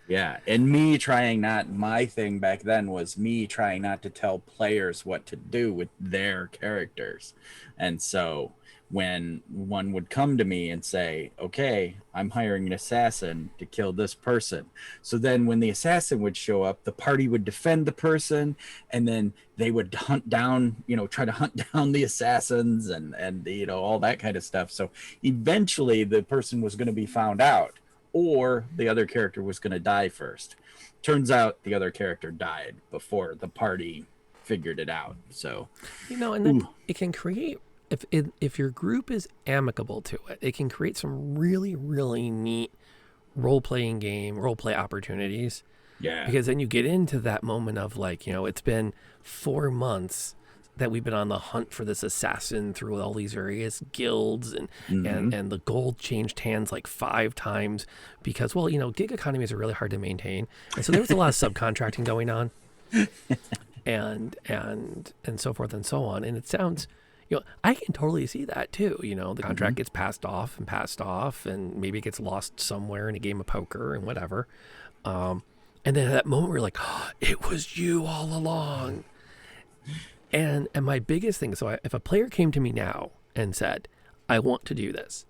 Yeah, and me trying not my thing back then was me trying not to tell players what to do with their characters. And so when one would come to me and say, "Okay, I'm hiring an assassin to kill this person." So then when the assassin would show up, the party would defend the person, and then they would hunt down, try to hunt down the assassins and all that kind of stuff. So eventually the person was going to be found out, or the other character was going to die first. Turns out the other character died before the party figured it out. So, And then it can create, if your group is amicable to it, it can create some really, really neat role play opportunities. yeah. Because then you get into that moment of like, it's been 4 months that we've been on the hunt for this assassin through all these various guilds, and and the gold changed hands like 5 times because, well, gig economies are really hard to maintain, and so there was a lot of subcontracting going on, and so forth and so on. And it sounds, I can totally see that too. The contract gets passed off, and maybe it gets lost somewhere in a game of poker and whatever. And then at that moment where you're like, oh, it was you all along. And my biggest thing, so if a player came to me now and said, I want to do this,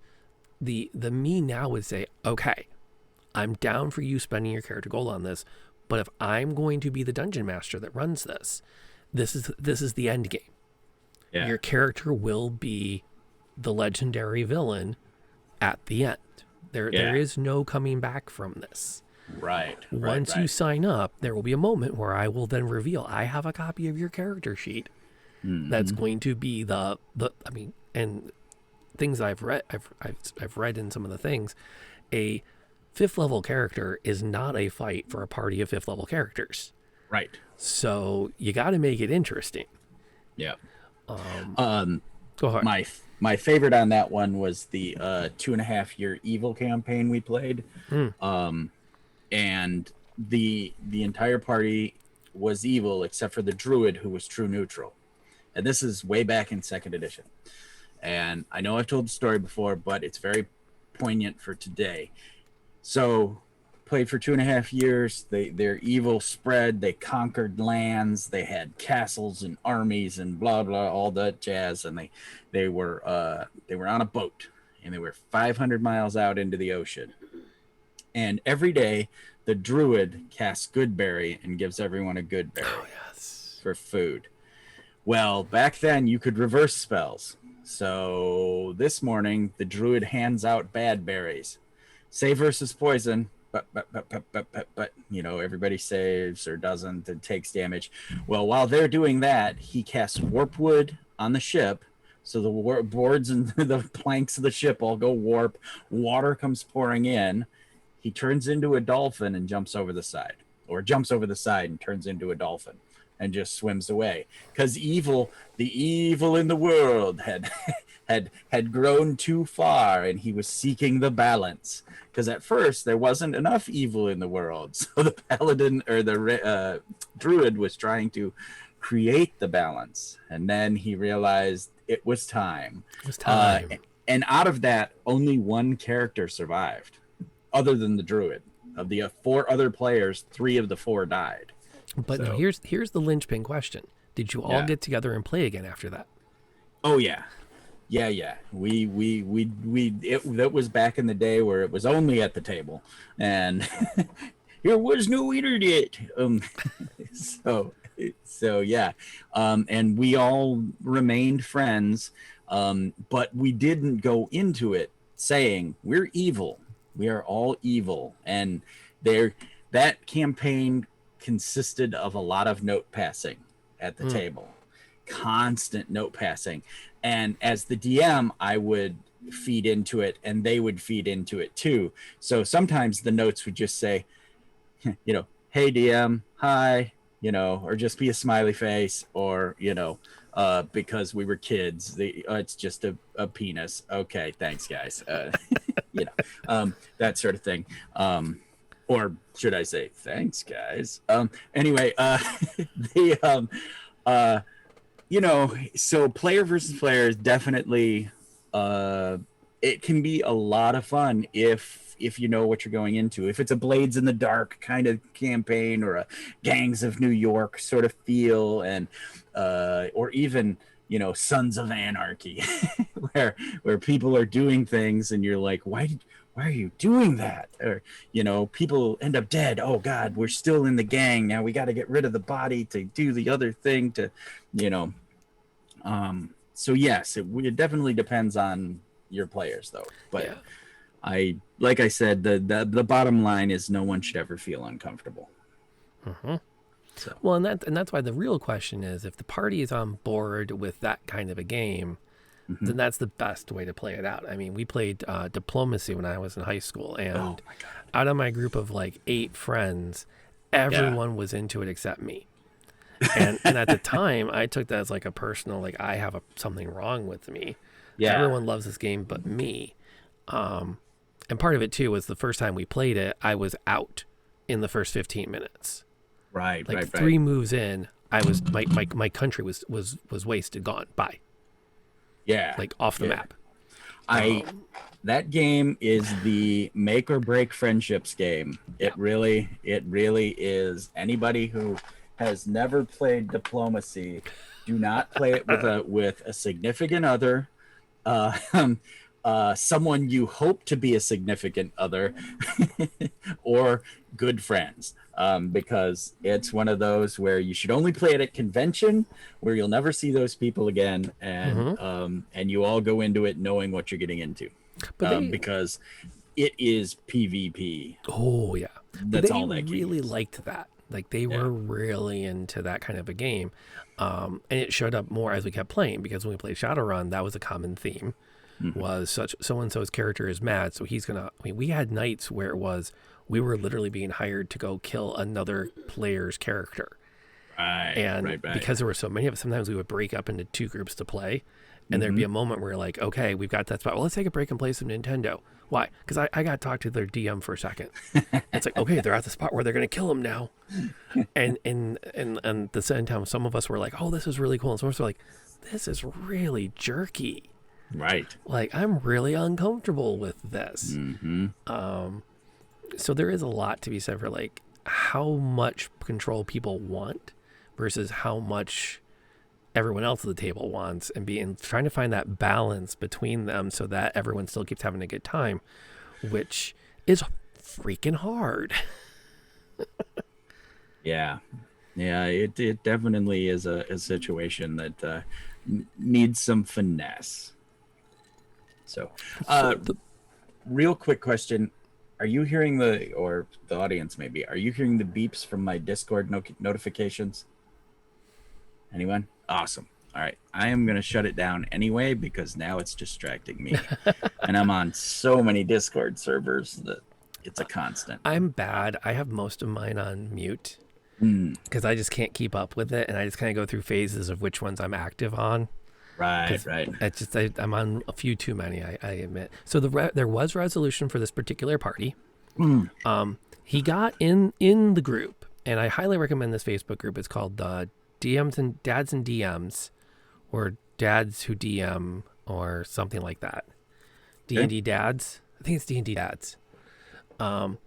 the me now would say, okay, I'm down for you spending your character gold on this, but if I'm going to be the dungeon master that runs this is the end game. Yeah. Your character will be the legendary villain at the end. There is no coming back from this. Right. Once you sign up, there will be a moment where I will then reveal I have a copy of your character sheet that's going to be and things I've read in some of the things, a 5th level character is not a fight for a party of 5th level characters. Right. So you got to make it interesting. Yeah. Go ahead. My favorite on that one was the 2.5-year evil campaign we played. And the entire party was evil except for the druid, who was true neutral. And this is way back in 2nd edition. And I know I've told the story before, but it's very poignant for today. So played for 2.5 years. Their evil spread. They conquered lands. They had castles and armies and blah blah, all that jazz. And they were on a boat, and they were 500 miles out into the ocean. And every day, the druid casts Goodberry and gives everyone a Goodberry for food. Well, back then, you could reverse spells. So this morning, the druid hands out bad berries. Save versus poison, but everybody saves or doesn't and takes damage. Well, while they're doing that, he casts Warpwood on the ship. So the boards and the planks of the ship all go warp. Water comes pouring in. He turns into a dolphin and jumps over the side, or jumps over the side and turns into a dolphin and just swims away. Because the evil in the world had grown too far, and he was seeking the balance. Because at first there wasn't enough evil in the world, so the paladin or the druid was trying to create the balance, and then he realized it was time. It was time. And out of that, only one character survived. Other than the druid. Of the 4 other players, 3 of the 4 died. But now here's the linchpin question: did you all get together and play again after that? Oh yeah. That was back in the day where it was only at the table, and there was no internet. So yeah, and we all remained friends, but we didn't go into it saying we're evil. We are all evil. And that campaign consisted of a lot of note passing at the table, constant note passing. And as the DM, I would feed into it, and they would feed into it too. So sometimes the notes would just say, hey DM, hi, or just be a smiley face, or, because we were kids, it's just a penis. Okay, thanks guys. that sort of thing. Or should I say, thanks, guys. Anyway, the so player versus player is definitely it can be a lot of fun if you know what you're going into. If it's a Blades in the Dark kind of campaign or a Gangs of New York sort of feel, and or even Sons of Anarchy, where people are doing things and you're like, why are you doing that? Or people end up dead. Oh God, we're still in the gang now. We got to get rid of the body to do the other thing to so yes, it definitely depends on your players though. But yeah. Like I said, the bottom line is no one should ever feel uncomfortable. So. Well, and that's why the real question is, if the party is on board with that kind of a game, then that's the best way to play it out. I mean, we played Diplomacy when I was in high school, and out of my group of like 8 friends, everyone was into it except me. And at the time, I took that as like a personal, like I have something wrong with me. Yeah. Everyone loves this game but me. And part of it too was the first time we played it, I was out in the first 15 minutes. Right, like 3 moves in, I was my country was wasted, gone, bye. Yeah, like off the map. That game is the make or break friendships game. It really is. Anybody who has never played Diplomacy, do not play it with a significant other, someone you hope to be a significant other, or good friends. Because it's one of those where you should only play it at convention, where you'll never see those people again, and you all go into it knowing what you're getting into, because it is PvP. Oh yeah, that's all that really liked that. Like they were really into that kind of a game, and it showed up more as we kept playing, because when we played Shadowrun, that was a common theme. Was so and so's character is mad, so he's gonna. I mean, we had nights where it was. We were literally being hired to go kill another player's character. Right. Because there were so many of us, sometimes we would break up into 2 groups to play. And there'd be a moment where like, okay, we've got that spot. Well, let's take a break and play some Nintendo. Why? Because I got to talk to their DM for a second. It's like, okay, they're at the spot where they're going to kill him now. And the same time, some of us were like, oh, this is really cool. And some of us were like, this is really jerky. Right. Like, I'm really uncomfortable with this. So there is a lot to be said for like how much control people want versus how much everyone else at the table wants, and trying to find that balance between them so that everyone still keeps having a good time, which is freaking hard. Yeah, it definitely is a situation that needs some finesse. So real quick question. Are you hearing or the audience maybe, are you hearing the beeps from my Discord notifications? Anyone? Awesome. All right. I am going to shut it down anyway, because now it's distracting me. And I'm on so many Discord servers that it's a constant. I'm bad. I have most of mine on mute because I just can't keep up with it. And I just kind of go through phases of which ones I'm active on. Right. It's just I'm on a few too many, I admit. So there was resolution for this particular party. He got in the group, and I highly recommend this Facebook group. It's called DMs and Dads and DMs, or Dads Who DM, or something like that. D&D Dads. I think it's D&D Dads. So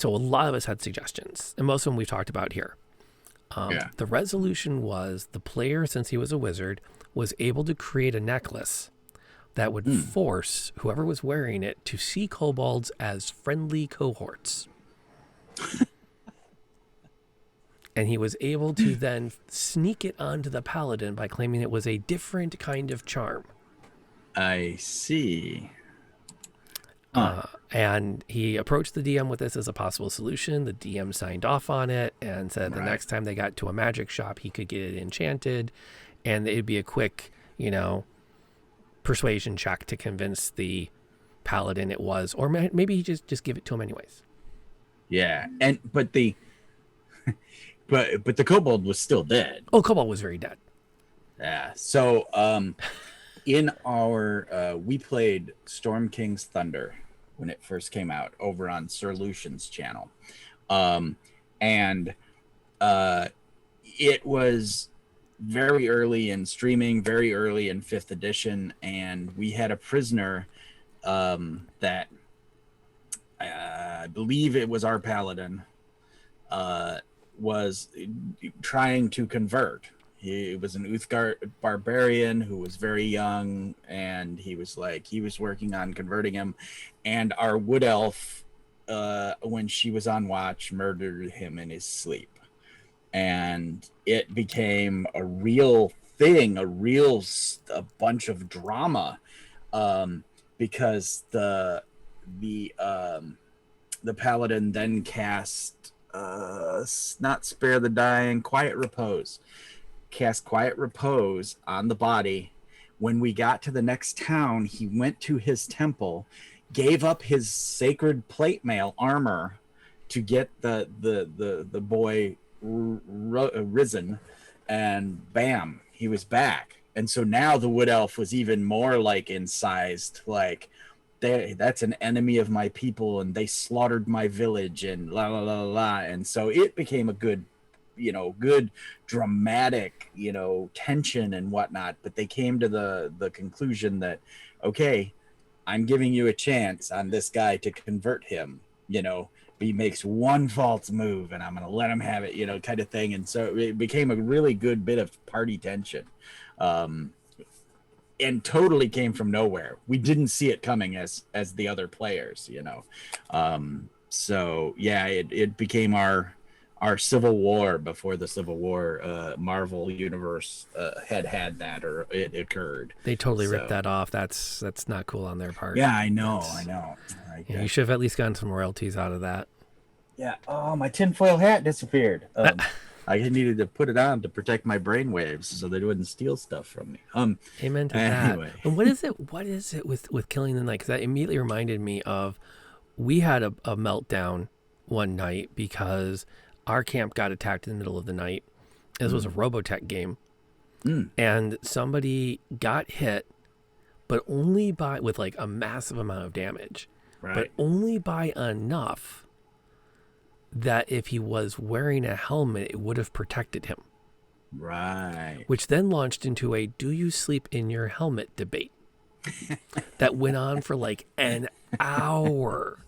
a lot of us had suggestions, and most of them we've talked about here. The resolution was the player, since he was a wizard, was able to create a necklace that would force whoever was wearing it to see kobolds as friendly cohorts. And he was able to then sneak it onto the paladin by claiming it was a different kind of charm. I see. And he approached the DM with this as a possible solution. The DM signed off on it and said the next time they got to a magic shop, he could get it enchanted, and it'd be a quick, persuasion check to convince the paladin it was, or maybe he just give it to him anyways. Yeah, but the kobold was still dead. Oh, kobold was very dead. Yeah. So in our we played Storm King's Thunder, when it first came out over on Sir Lucian's channel. And it was very early in streaming, very early in 5th edition, and we had a prisoner that I believe it was our paladin was trying to convert. He was an Uthgar barbarian who was very young, and he was working on converting him, and our wood elf, when she was on watch, murdered him in his sleep. And it became a real thing, a bunch of drama, because the paladin then cast not Spare the Dying, Quiet Repose. Cast Quiet Repose on the body. When we got to the next town, he went to his temple, gave up his sacred plate mail armor to get the boy risen, and bam, he was back. And so now the wood elf was even more like incised, like that's an enemy of my people, and they slaughtered my village, and la la la la. And so it became a good dramatic, tension and whatnot. But they came to the conclusion that, okay, I'm giving you a chance on this guy to convert him, he makes one false move and I'm going to let him have it, kind of thing. And so it became a really good bit of party tension. And totally came from nowhere. We didn't see it coming as the other players, So yeah, it became our Civil War before the Civil War Marvel universe had that, or it occurred. They totally ripped that off. That's not cool on their part. Yeah, I know. Yeah, you should have at least gotten some royalties out of that. Yeah. Oh, my tinfoil hat disappeared. I needed to put it on to protect my brainwaves so they wouldn't steal stuff from me. Amen to anyway. that. And what is it with Killing the Night? Because that immediately reminded me of, we had a meltdown one night because our camp got attacked in the middle of the night. This was a Robotech game. And somebody got hit, but only with like a massive amount of damage. Right. But only by enough that if he was wearing a helmet, it would have protected him. Right. Which then launched into a "do you sleep in your helmet" debate that went on for like an hour.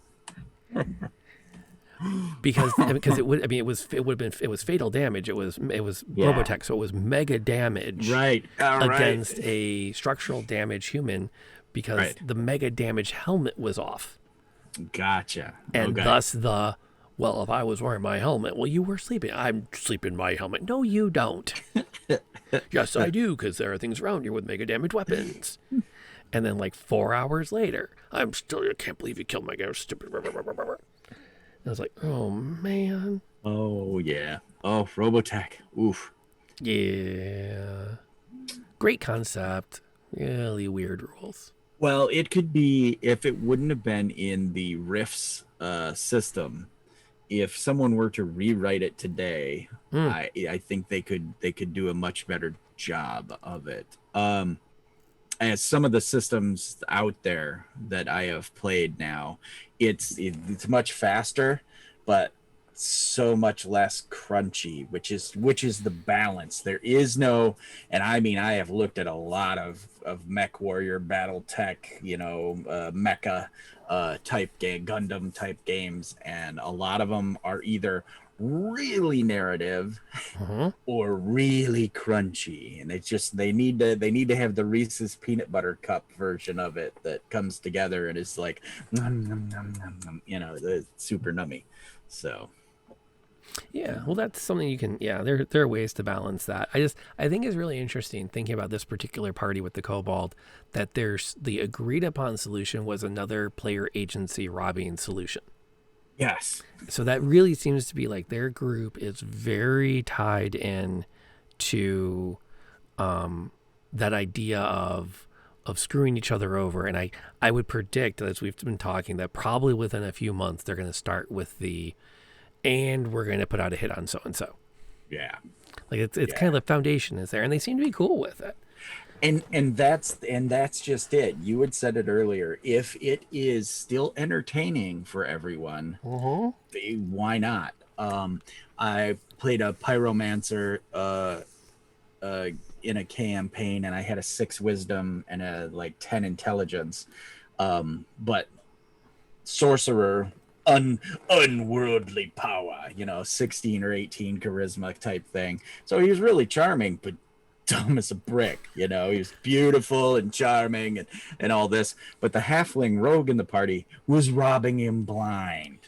because it was fatal damage. It was Robotech, so it was mega damage against a structural damage human, because the mega damage helmet was off. Gotcha. And thus well, if I was wearing my helmet, well, you were sleeping. I'm sleeping in my helmet. No, you don't. Yes, I do, because there are things around here with mega damage weapons. And then like 4 hours later, I can't believe you killed my guy. Stupid. And I was like, oh, man. Oh, yeah. Oh, Robotech. Oof. Yeah. Great concept. Really weird rules. Well, it could be, if it wouldn't have been in the Rifts system, if someone were to rewrite it today, I think they could do a much better job of it. As some of the systems out there that I have played now, it's much faster, but so much less crunchy, which is the balance. There is no, and I mean, I have looked at a lot of Mech Warrior Battle Tech, mecha type game, Gundam type games, and a lot of them are either really narrative or really crunchy, and they need to have the Reese's peanut butter cup version of it that comes together and is like nom, nom, nom, nom, nom, the super nummy. So yeah, well, that's something you can, there are ways to balance that. I think it's really interesting thinking about this particular party with the Kobold, that there's the agreed upon solution was another player agency robbing solution. Yes. So that really seems to be like their group is very tied in to that idea of screwing each other over. And I would predict, as we've been talking, that probably within a few months they're going to start with and we're going to put out a hit on so-and-so. Yeah. Like it's kind of the foundation is there, and they seem to be cool with it. And that's just it. You had said it earlier. If it is still entertaining for everyone, Mm-hmm. why not? I played a pyromancer uh, in a campaign, and I had a 6 wisdom and a like 10 intelligence. But sorcerer, unworldly power, 16 or 18 charisma type thing. So he was really charming, but dumb as a brick. He was beautiful and charming and all this. But the halfling rogue in the party was robbing him blind.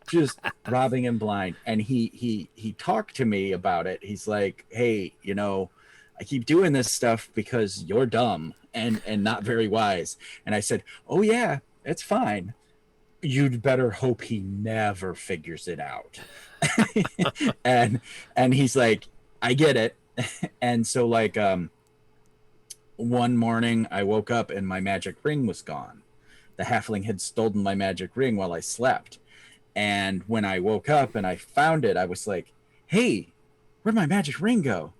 Just robbing him blind. And he talked to me about it. He's like, hey, I keep doing this stuff because you're dumb and not very wise. And I said, oh yeah, it's fine. You'd better hope he never figures it out. and he's like, I get it. And so like one morning I woke up and my magic ring was gone. The halfling had stolen my magic ring while I slept. And when I woke up and I found it, I was like, hey, where'd my magic ring go?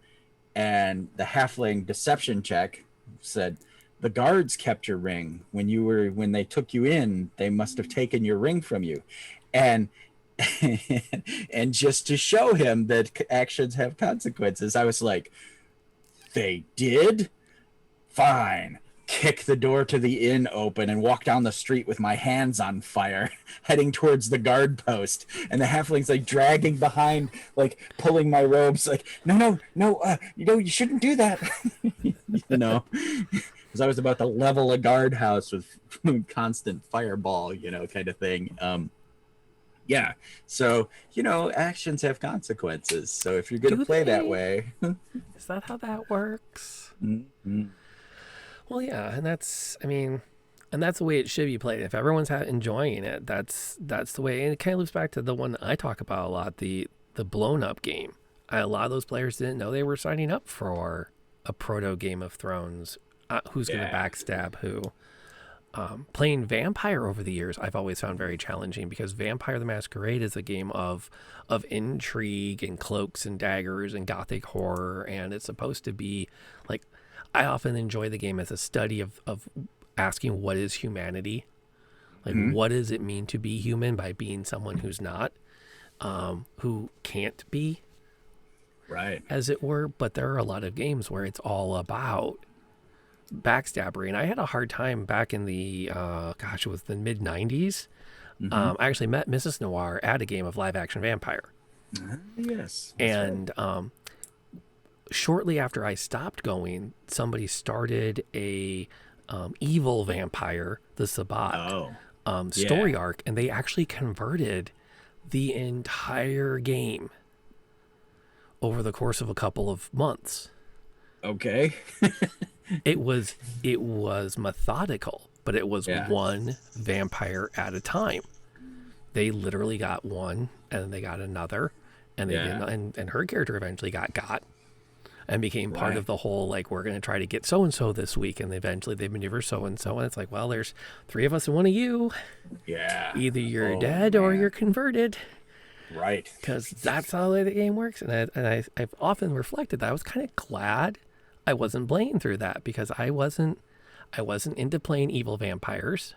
And the halfling deception check said, the guards kept your ring when they took you in. They must have taken your ring from you. And and just to show him that actions have consequences, I was like, they did? Fine. Kick the door to the inn open and walk down the street with my hands on fire, heading towards the guard post. And the halfling's like dragging behind, like pulling my robes, like, no, you shouldn't do that. Because I was about to level a guardhouse with constant fireball, kind of thing. Yeah. So, actions have consequences. So if you're going to play that way. Is that how that works? Mm-hmm. Well, yeah, and that's the way it should be played. If everyone's enjoying it, that's the way. And it kind of loops back to the one I talk about a lot, the blown up game. A lot of those players didn't know they were signing up for a proto Game of Thrones. Who's going to backstab who? Playing Vampire over the years, I've always found very challenging because Vampire the Masquerade is a game of intrigue and cloaks and daggers and gothic horror, and it's supposed to be like, I often enjoy the game as a study of asking what is humanity, like what does it mean to be human by being someone who's not, who can't be, right, as it were. But there are a lot of games where it's all about backstabbery, and I had a hard time back in the it was the mid 90s. I actually met Mrs. Noir at a game of live action Vampire. Yes, and right. Shortly after I stopped going, somebody started a evil vampire, the Sabbat story arc, and they actually converted the entire game over the course of a couple of months. Okay. It was methodical, but it was one vampire at a time. They literally got one, and then they got another, and they didn't, and her character eventually got and became part of the whole, like, we're going to try to get so and so this week, and eventually they maneuver so and so, and it's like, well, there's 3 of us and 1 of you. Yeah. Either you're dead or you're converted. Right. Because that's how the game works, and I've often reflected that I was kind of glad I wasn't playing through that, because I wasn't into playing evil vampires.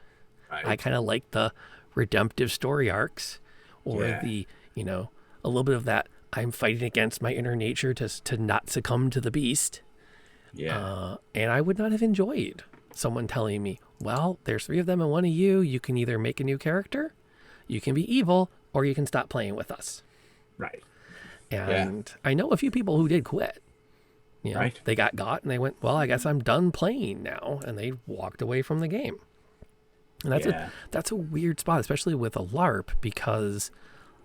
Right. I kind of liked the redemptive story arcs, or the a little bit of that I'm fighting against my inner nature to not succumb to the beast. Yeah. And I would not have enjoyed someone telling me, well, there's 3 of them and 1 of you. You can either make a new character, you can be evil, or you can stop playing with us. Right. And I know a few people who did quit. They got and they went, well, I guess I'm done playing now. And they walked away from the game. And that's a weird spot, especially with a LARP, because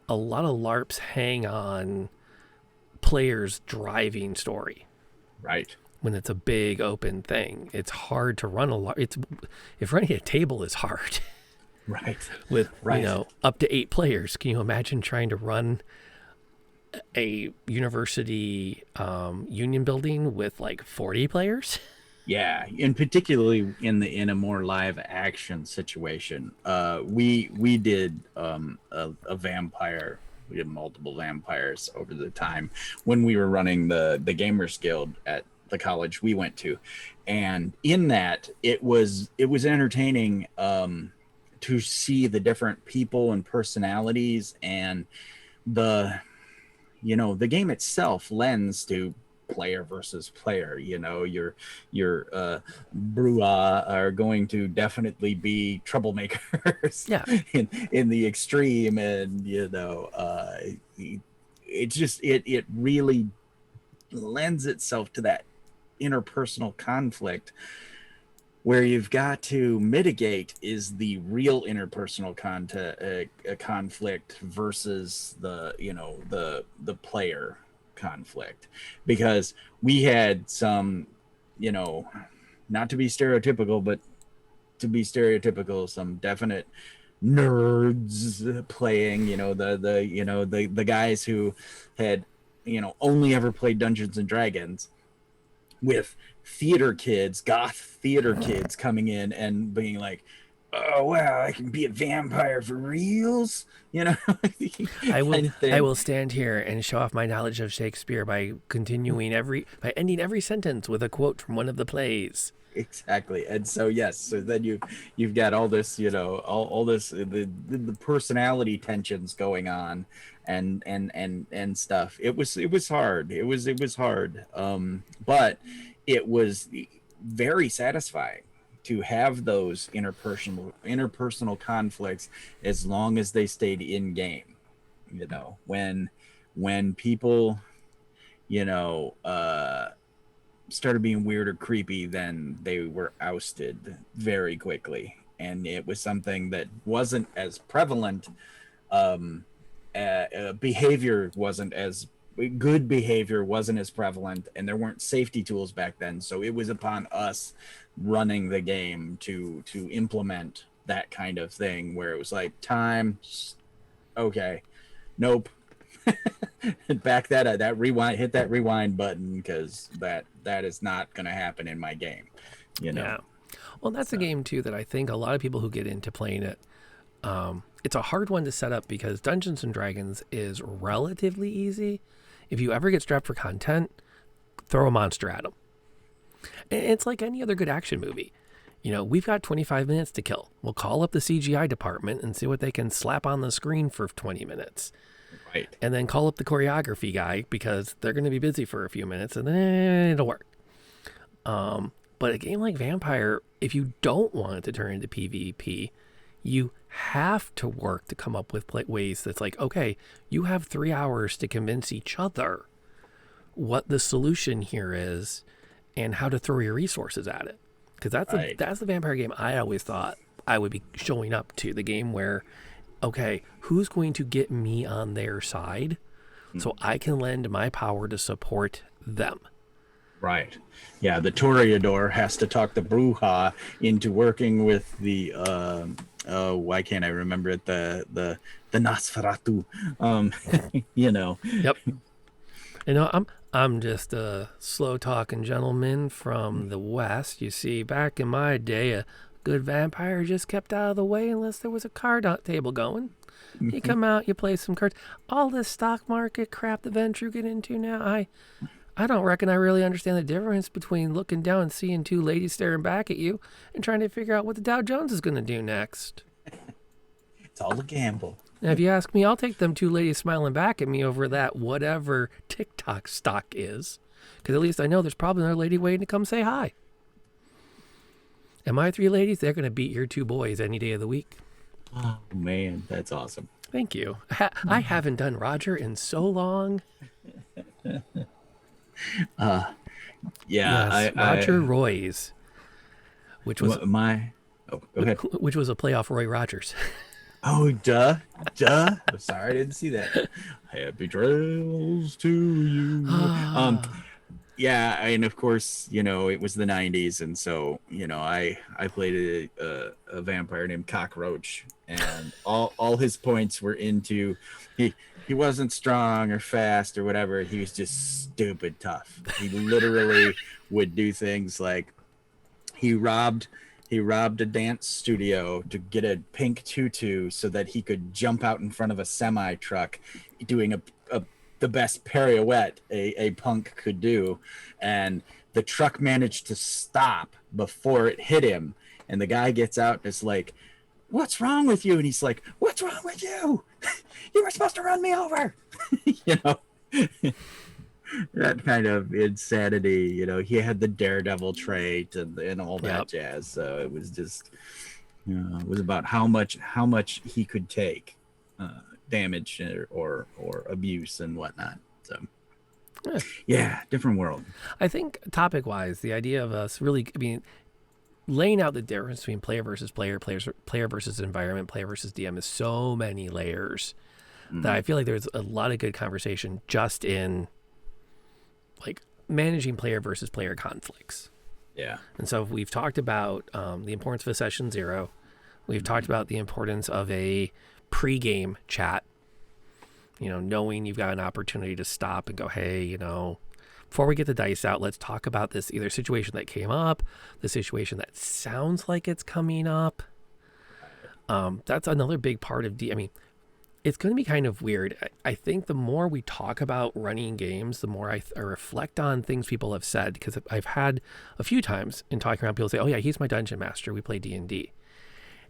a lot of LARPs hang on players driving story. Right. When it's a big open thing, it's hard to run a LARP. If running a table is hard. Right. With, up to 8 players. Can you imagine trying to run a university union building with like 40 players? Yeah, and particularly in a more live action situation. We did a vampire. We did multiple vampires over the time when we were running the Gamers Guild at the college we went to, and in that it was entertaining to see the different people and personalities, and the the game itself lends to player versus player. Your Brua are going to definitely be troublemakers Yeah. in the extreme, and it really lends itself to that interpersonal conflict where you've got to mitigate is the real interpersonal conflict versus the player conflict, because we had some, not to be stereotypical, but to be stereotypical, some definite nerds playing, the guys who had only ever played Dungeons and Dragons, with goth theater kids coming in and being like, oh wow, I can be a vampire for reals, I will kind of thing. I will stand here and show off my knowledge of Shakespeare by ending every sentence with a quote from one of the plays. Exactly. And so yes, so then you've got all this, all this, the personality tensions going on, and stuff. It was hard. It was hard. But it was very satisfying to have those interpersonal conflicts, as long as they stayed in game. When people started being weird or creepy, then they were ousted very quickly, and it was something that wasn't as prevalent. Behavior wasn't as good, behavior wasn't as prevalent, and there weren't safety tools back then, so it was upon us running the game to implement that kind of thing, where it was like, time, okay, nope. Back that rewind, hit that rewind button, because that is not going to happen in my game. Yeah. Well, that's a game too that I think a lot of people who get into playing it, it's a hard one to set up, because Dungeons and Dragons is relatively easy. If you ever get strapped for content, throw a monster at them. It's like any other good action movie. We've got 25 minutes to kill. We'll call up the CGI department and see what they can slap on the screen for 20 minutes. Right. And then call up the choreography guy, because they're going to be busy for a few minutes, and then it'll work. But a game like Vampire, if you don't want it to turn into PvP, you have to work to come up with ways that's like, okay, you have 3 hours to convince each other what the solution here is and how to throw your resources at it. Because that's the Vampire game I always thought I would be showing up to, the game where, okay, who's going to get me on their side so I can lend my power to support them? Right. Yeah, the Toreador has to talk the Bruja into working with the why can't I remember it? The Nosferatu. Yep. I'm just a slow talking gentleman from the West. You see, back in my day, a good vampire just kept out of the way unless there was a card table going. You come out, you play some cards. All this stock market crap the Ventru get into now, I don't reckon I really understand the difference between looking down and seeing two ladies staring back at you and trying to figure out what the Dow Jones is going to do next. It's all a gamble. Now, if you ask me, I'll take them two ladies smiling back at me over that whatever TikTok stock is, because at least I know there's probably another lady waiting to come say hi. And my three ladies, they're going to beat your two boys any day of the week. Oh, man, that's awesome. Thank you. I haven't done Roger in so long. Yeah, yes, Roger Roy's, which was go ahead. Which was a playoff Roy Rogers. Oh, duh. I'm sorry, I didn't see that. Happy trails to you. Yeah, and of course, it was the 90s, and so, I played a vampire named Cockroach, and all his points were into he wasn't strong or fast or whatever. He was just stupid tough. He literally would do things like he robbed a dance studio to get a pink tutu so that he could jump out in front of a semi truck doing a the best pirouette a punk could do, and the truck managed to stop before it hit him, and the guy gets out and is like, "What's wrong with you?" And he's like, "What's wrong with you? You were supposed to run me over." You know, that kind of insanity. You know, he had the daredevil trait and all that jazz. So it was just, it was about how much he could take, damage or abuse and whatnot. So yeah, different world. I think topic wise, the idea of us really, I mean, laying out the difference between player versus player, player versus environment, player versus DM is so many layers that I feel like there's a lot of good conversation just in like managing player versus player conflicts. Yeah. And so we've talked about the importance of a session 0. We've talked about the importance of a pre-game chat. You know, knowing you've got an opportunity to stop and go, hey, you know, before we get the dice out, let's talk about this either situation that came up, the situation that sounds like it's coming up. That's another big part of I mean, it's going to be kind of weird. I think the more we talk about running games, the more I reflect on things people have said, because I've had a few times in talking around, people say, oh yeah, he's my dungeon master, we play D&D.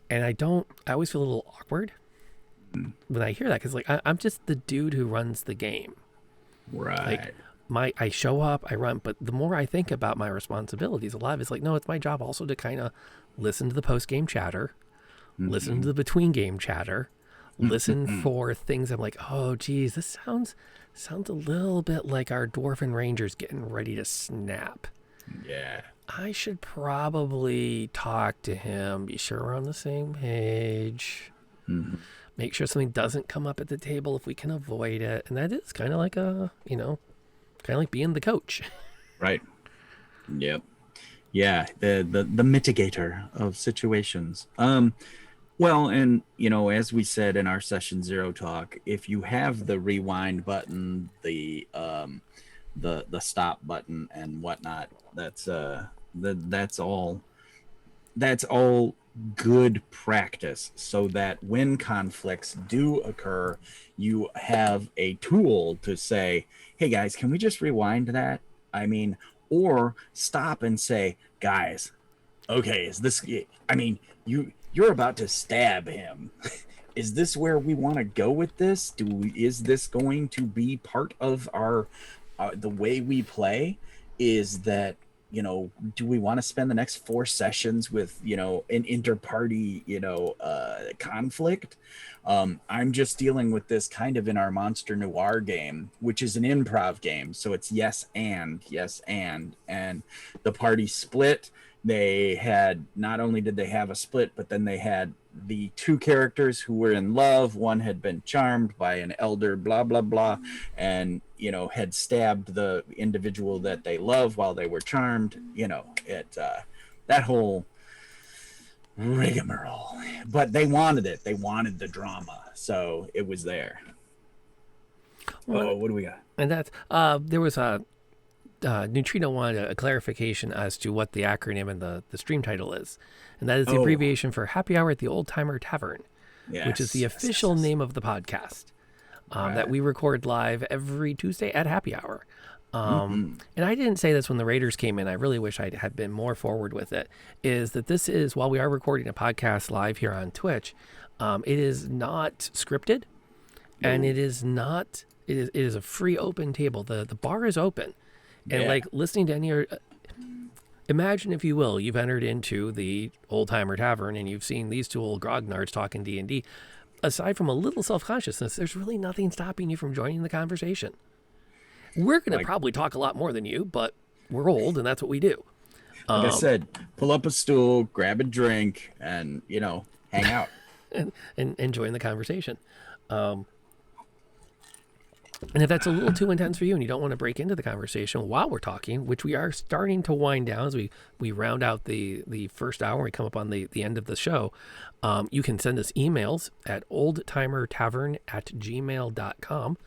And I always feel a little awkward when I hear that, because like I'm just the dude who runs the game. Right. Like I show up, I run, but the more I think about my responsibilities, a lot of it's like, no, it's my job also to kind of listen to the post-game chatter, listen to the between-game chatter, listen for things. I'm like, oh geez, this sounds a little bit like our dwarven rangers getting ready to snap. Yeah. I should probably talk to him, be sure we're on the same page, make sure something doesn't come up at the table if we can avoid it. And that is kind of like kind of like being the coach. Right. Yep. Yeah. The mitigator of situations. Well, and you know, as we said in our session 0 talk, if you have the rewind button, the stop button and whatnot, that's all good practice, so that when conflicts do occur, you have a tool to say, hey guys, can we just rewind that? I mean, or stop and say, guys, okay, is this, I mean, you're about to stab him. Is this where we want to go with this? Is this going to be part of our the way we play? Is that, you know, do we want to spend the next 4 sessions with, you know, an inter-party, you know, conflict? I'm just dealing with this kind of in our Monster Noir game, which is an improv game. So it's yes and the party split. They had, not only did they have a split, but then they had the 2 characters who were in love. One had been charmed by an elder, blah, blah, blah, and, you know, had stabbed the individual that they love while they were charmed. You know, that whole rigmarole. But they wanted it. They wanted the drama. So it was there. Well, what do we got? And that's, there was Neutrino wanted a clarification as to what the acronym and the stream title is. And that is the abbreviation for Happy Hour at the Old Timer Tavern, which is the official name of the podcast that we record live every Tuesday at Happy Hour. And I didn't say this when the Raiders came in. I really wish I had been more forward with it. Is that this is, while we are recording a podcast live here on Twitch, it is not scripted, and it is not. It is a free open table. The bar is open, and like listening to any. Imagine, if you will, you've entered into the Old Timer Tavern and you've seen these 2 old grognards talking D&D. Aside from a little self-consciousness, there's really nothing stopping you from joining the conversation. We're going to probably talk a lot more than you, but we're old and that's what we do. Like I said, pull up a stool, grab a drink, and, you know, hang out. and join the conversation. And if that's a little too intense for you and you don't want to break into the conversation while we're talking, which we are starting to wind down as we round out the first hour, we come up on the end of the show, you can send us emails at oldtimertavern@gmail.com.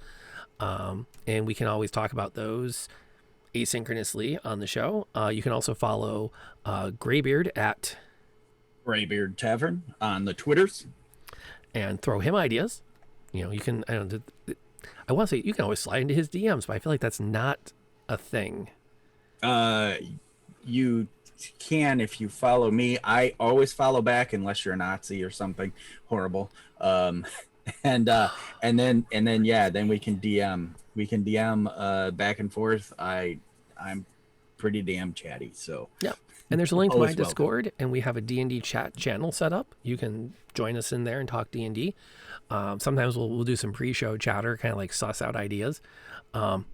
And we can always talk about those asynchronously on the show. You can also follow Graybeard at Graybeard Tavern on the Twitters. And throw him ideas. You know, you can, I want to say you can always slide into his DMs, but I feel like that's not a thing. You can if you follow me. I always follow back unless you're a Nazi or something horrible. And then yeah, then we can DM. We can DM back and forth. I'm pretty damn chatty, so Yeah. And there's a link to my always welcome. Discord, and we have a D&D chat channel set up. You can join us in there and talk D&D. Sometimes we'll do some pre-show chatter, kind of like suss out ideas. But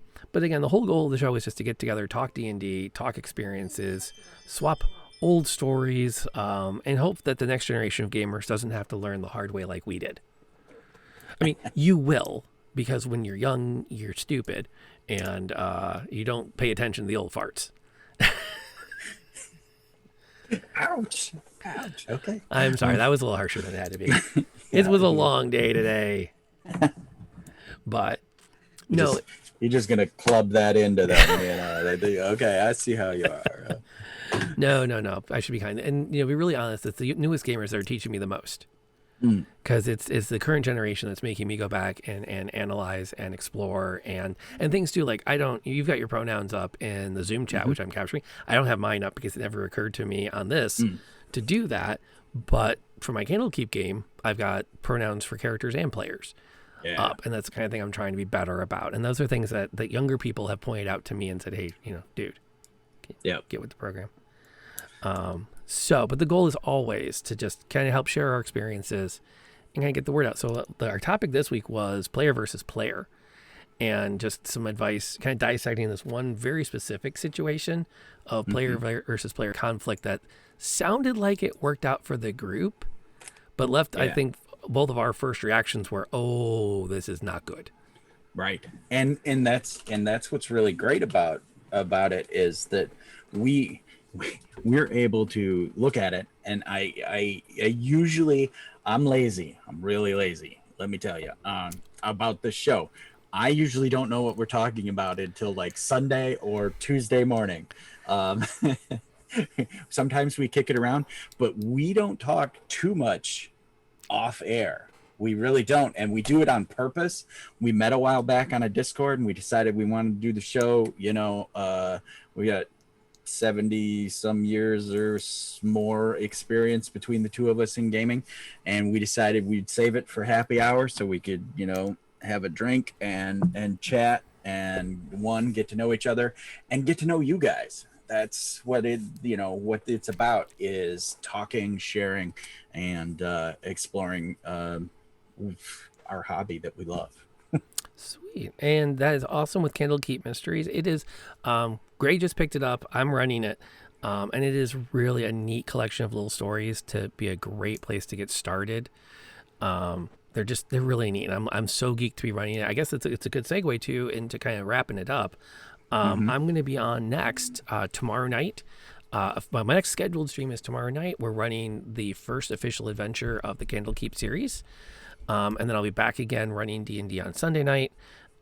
again, the whole goal of the show is just to get together, talk D&D, talk experiences, swap old stories, and hope that the next generation of gamers doesn't have to learn the hard way like we did. I mean, you will, because when you're young, you're stupid, and you don't pay attention to the old farts. Ouch. Ouch. Okay. I'm sorry, that was a little harsher than it had to be. It was a long day today. But no, You're just gonna club that into them, Okay, I see how you are. no. I should be kind. And be really honest, it's the newest gamers that are teaching me the most. Because it's the current generation that's making me go back and analyze and explore and things too. Like you've got your pronouns up in the Zoom chat, which I'm capturing. I don't have mine up because it never occurred to me on this to do that. But for my Candlekeep game, I've got pronouns for characters and players up, and that's the kind of thing I'm trying to be better about. And those are things that younger people have pointed out to me and said, hey, dude, get with the program. But the goal is always to just kind of help share our experiences and kind of get the word out. So our topic this week was player versus player, and just some advice, kind of dissecting this one very specific situation of player versus player conflict that sounded like it worked out for the group, but left, I think, both of our first reactions were, oh, this is not good. Right. And that's what's really great about it is that we're able to look at it, and I usually, I'm lazy. I'm really lazy. Let me tell you, about this show. I usually don't know what we're talking about until like Sunday or Tuesday morning. Sometimes we kick it around, but we don't talk too much off air. We really don't, and we do it on purpose. We met a while back on a Discord, and we decided we wanted to do the show. We got 70 some years or more experience between the two of us in gaming, and we decided we'd save it for happy hour so we could have a drink and chat and get to know each other and get to know you guys. That's what what it's about, is talking, sharing, and exploring our hobby that we love. Sweet. And that is awesome with Candlekeep Mysteries. It is Gray just picked it up. I'm running it. And it is really a neat collection of little stories to be a great place to get started. They're really neat. And I'm so geeked to be running it. I guess it's a good segue too into kind of wrapping it up. I'm going to be on next tomorrow night. My next scheduled stream is tomorrow night. We're running the first official adventure of the Candlekeep series. And then I'll be back again running D&D on Sunday night.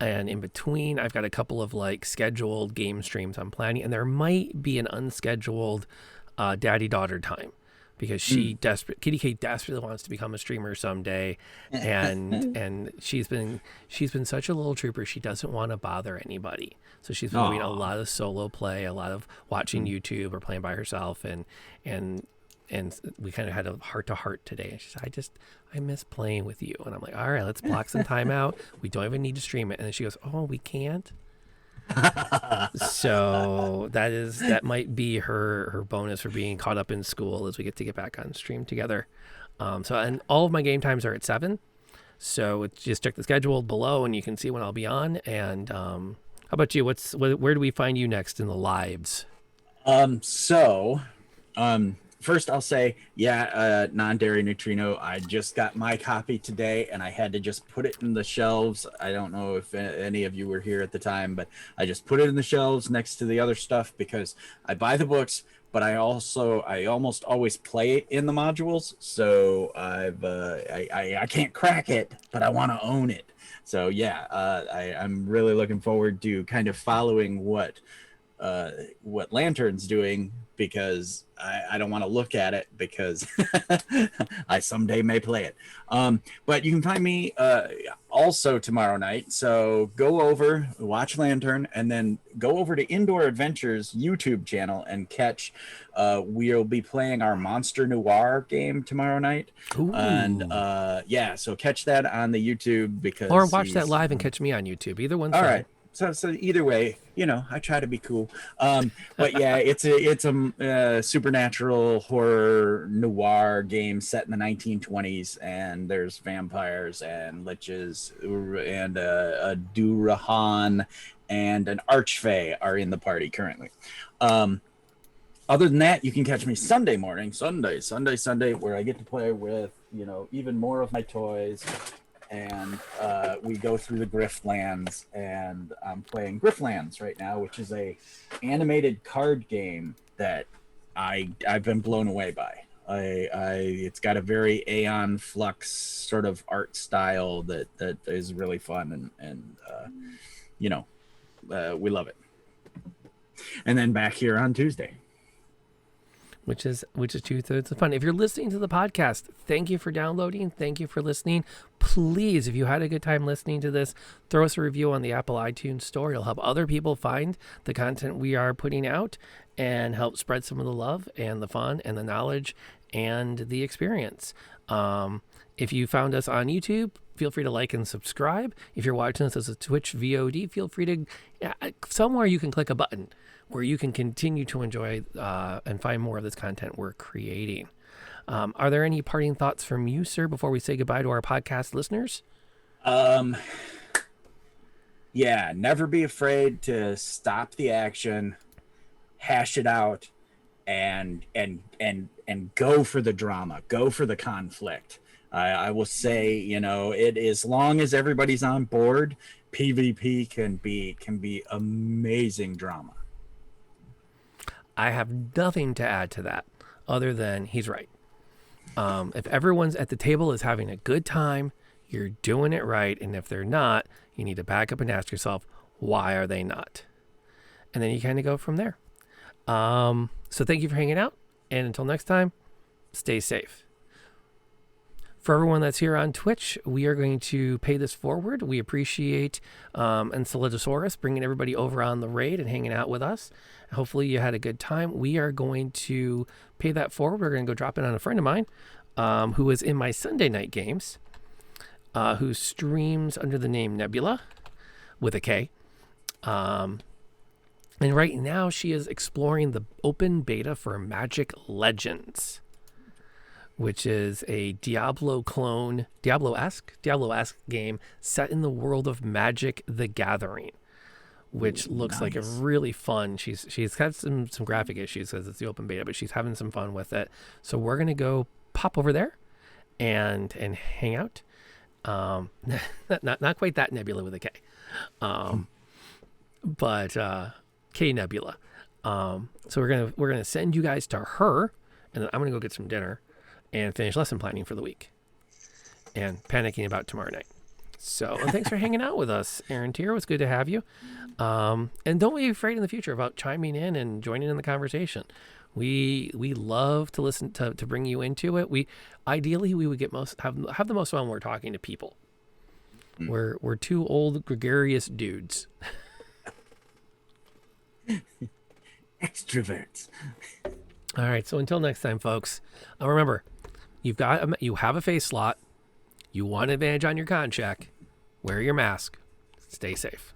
And in between, I've got a couple of scheduled game streams I'm planning. And there might be an unscheduled daddy-daughter time, because Kitty Kate desperately wants to become a streamer someday. And she's been such a little trooper. She doesn't want to bother anybody. So she's been doing a lot of solo play, a lot of watching YouTube or playing by herself. And we kind of had a heart-to-heart today. She said, I miss playing with you. And I'm like, all right, let's block some time out. We don't even need to stream it. And then she goes, oh, we can't? So that might be her bonus for being caught up in school, as we get back on stream together. And all of my game times are at 7. So just check the schedule below and you can see when I'll be on. And how about you? Where do we find you next in the lives? First, I'll say, non-dairy neutrino. I just got my copy today, and I had to just put it in the shelves. I don't know if any of you were here at the time, but I just put it in the shelves next to the other stuff because I buy the books, but I almost always play in the modules. So I can't crack it, but I want to own it. So I'm really looking forward to kind of following what what Lantern's doing, because I don't want to look at it, because I someday may play it. But you can find me also tomorrow night. So go over, watch Lantern, and then go over to Indoor Adventures YouTube channel and catch. We'll be playing our Monster Noir game tomorrow night. Ooh. And yeah, so catch that on the YouTube, because Or watch that live and catch me on YouTube. Either one's all fine. right. So either way, I try to be cool. But yeah, it's a supernatural horror noir game set in the 1920s, and there's vampires and liches and a Durahan and an Archfey are in the party currently. Other than that, you can catch me Sunday morning, Sunday, where I get to play with even more of my toys. And we go through the Griftlands, and I'm playing Griftlands right now, which is a animated card game that I've been blown away by. It's got a very Aeon Flux sort of art style that is really fun, and we love it. And then back here on Tuesday. Which is 2/3 of fun. If you're listening to the podcast, thank you for downloading. Thank you for listening. Please, if you had a good time listening to this, throw us a review on the Apple iTunes store. It'll help other people find the content we are putting out and help spread some of the love and the fun and the knowledge and the experience. If you found us on YouTube, feel free to like and subscribe. If you're watching this as a Twitch VOD, feel free to, somewhere you can click a button where you can continue to enjoy and find more of this content we're creating. Are there any parting thoughts from you, sir, before we say goodbye to our podcast listeners? Yeah, never be afraid to stop the action, hash it out, and go for the drama, go for the conflict. I will say, it, as long as everybody's on board, PvP can be amazing drama. I have nothing to add to that other than he's right. If everyone's at the table is having a good time, you're doing it right. And if they're not, you need to back up and ask yourself, why are they not? And then you kind of go from there. So thank you for hanging out. And until next time, stay safe. For everyone that's here on Twitch, we are going to pay this forward. We appreciate Enceladus bringing everybody over on the raid and hanging out with us. Hopefully you had a good time. We are going to pay that forward. We're going to go drop it on a friend of mine who is in my Sunday night games, who streams under the name Nebula with a K. And right now she is exploring the open beta for Magic Legends, which is a Diablo-esque game set in the world of Magic the Gathering, which looks like a really fun. She's got some graphic issues because it's the open beta, but she's having some fun with it. So we're gonna go pop over there and hang out. Not quite that Nebula with a K, but K Nebula. So we're gonna send you guys to her, and then I'm gonna go get some dinner and finish lesson planning for the week and panicking about tomorrow night. So thanks for hanging out with us, Aaron Tier. It was good to have you. And don't be afraid in the future about chiming in and joining in the conversation. We love to listen to bring you into it. We would get have the most fun when we're talking to people. We're two old gregarious dudes. Extroverts. All right. So until next time, folks, remember, you have a face slot. You want advantage on your con check. Wear your mask. Stay safe.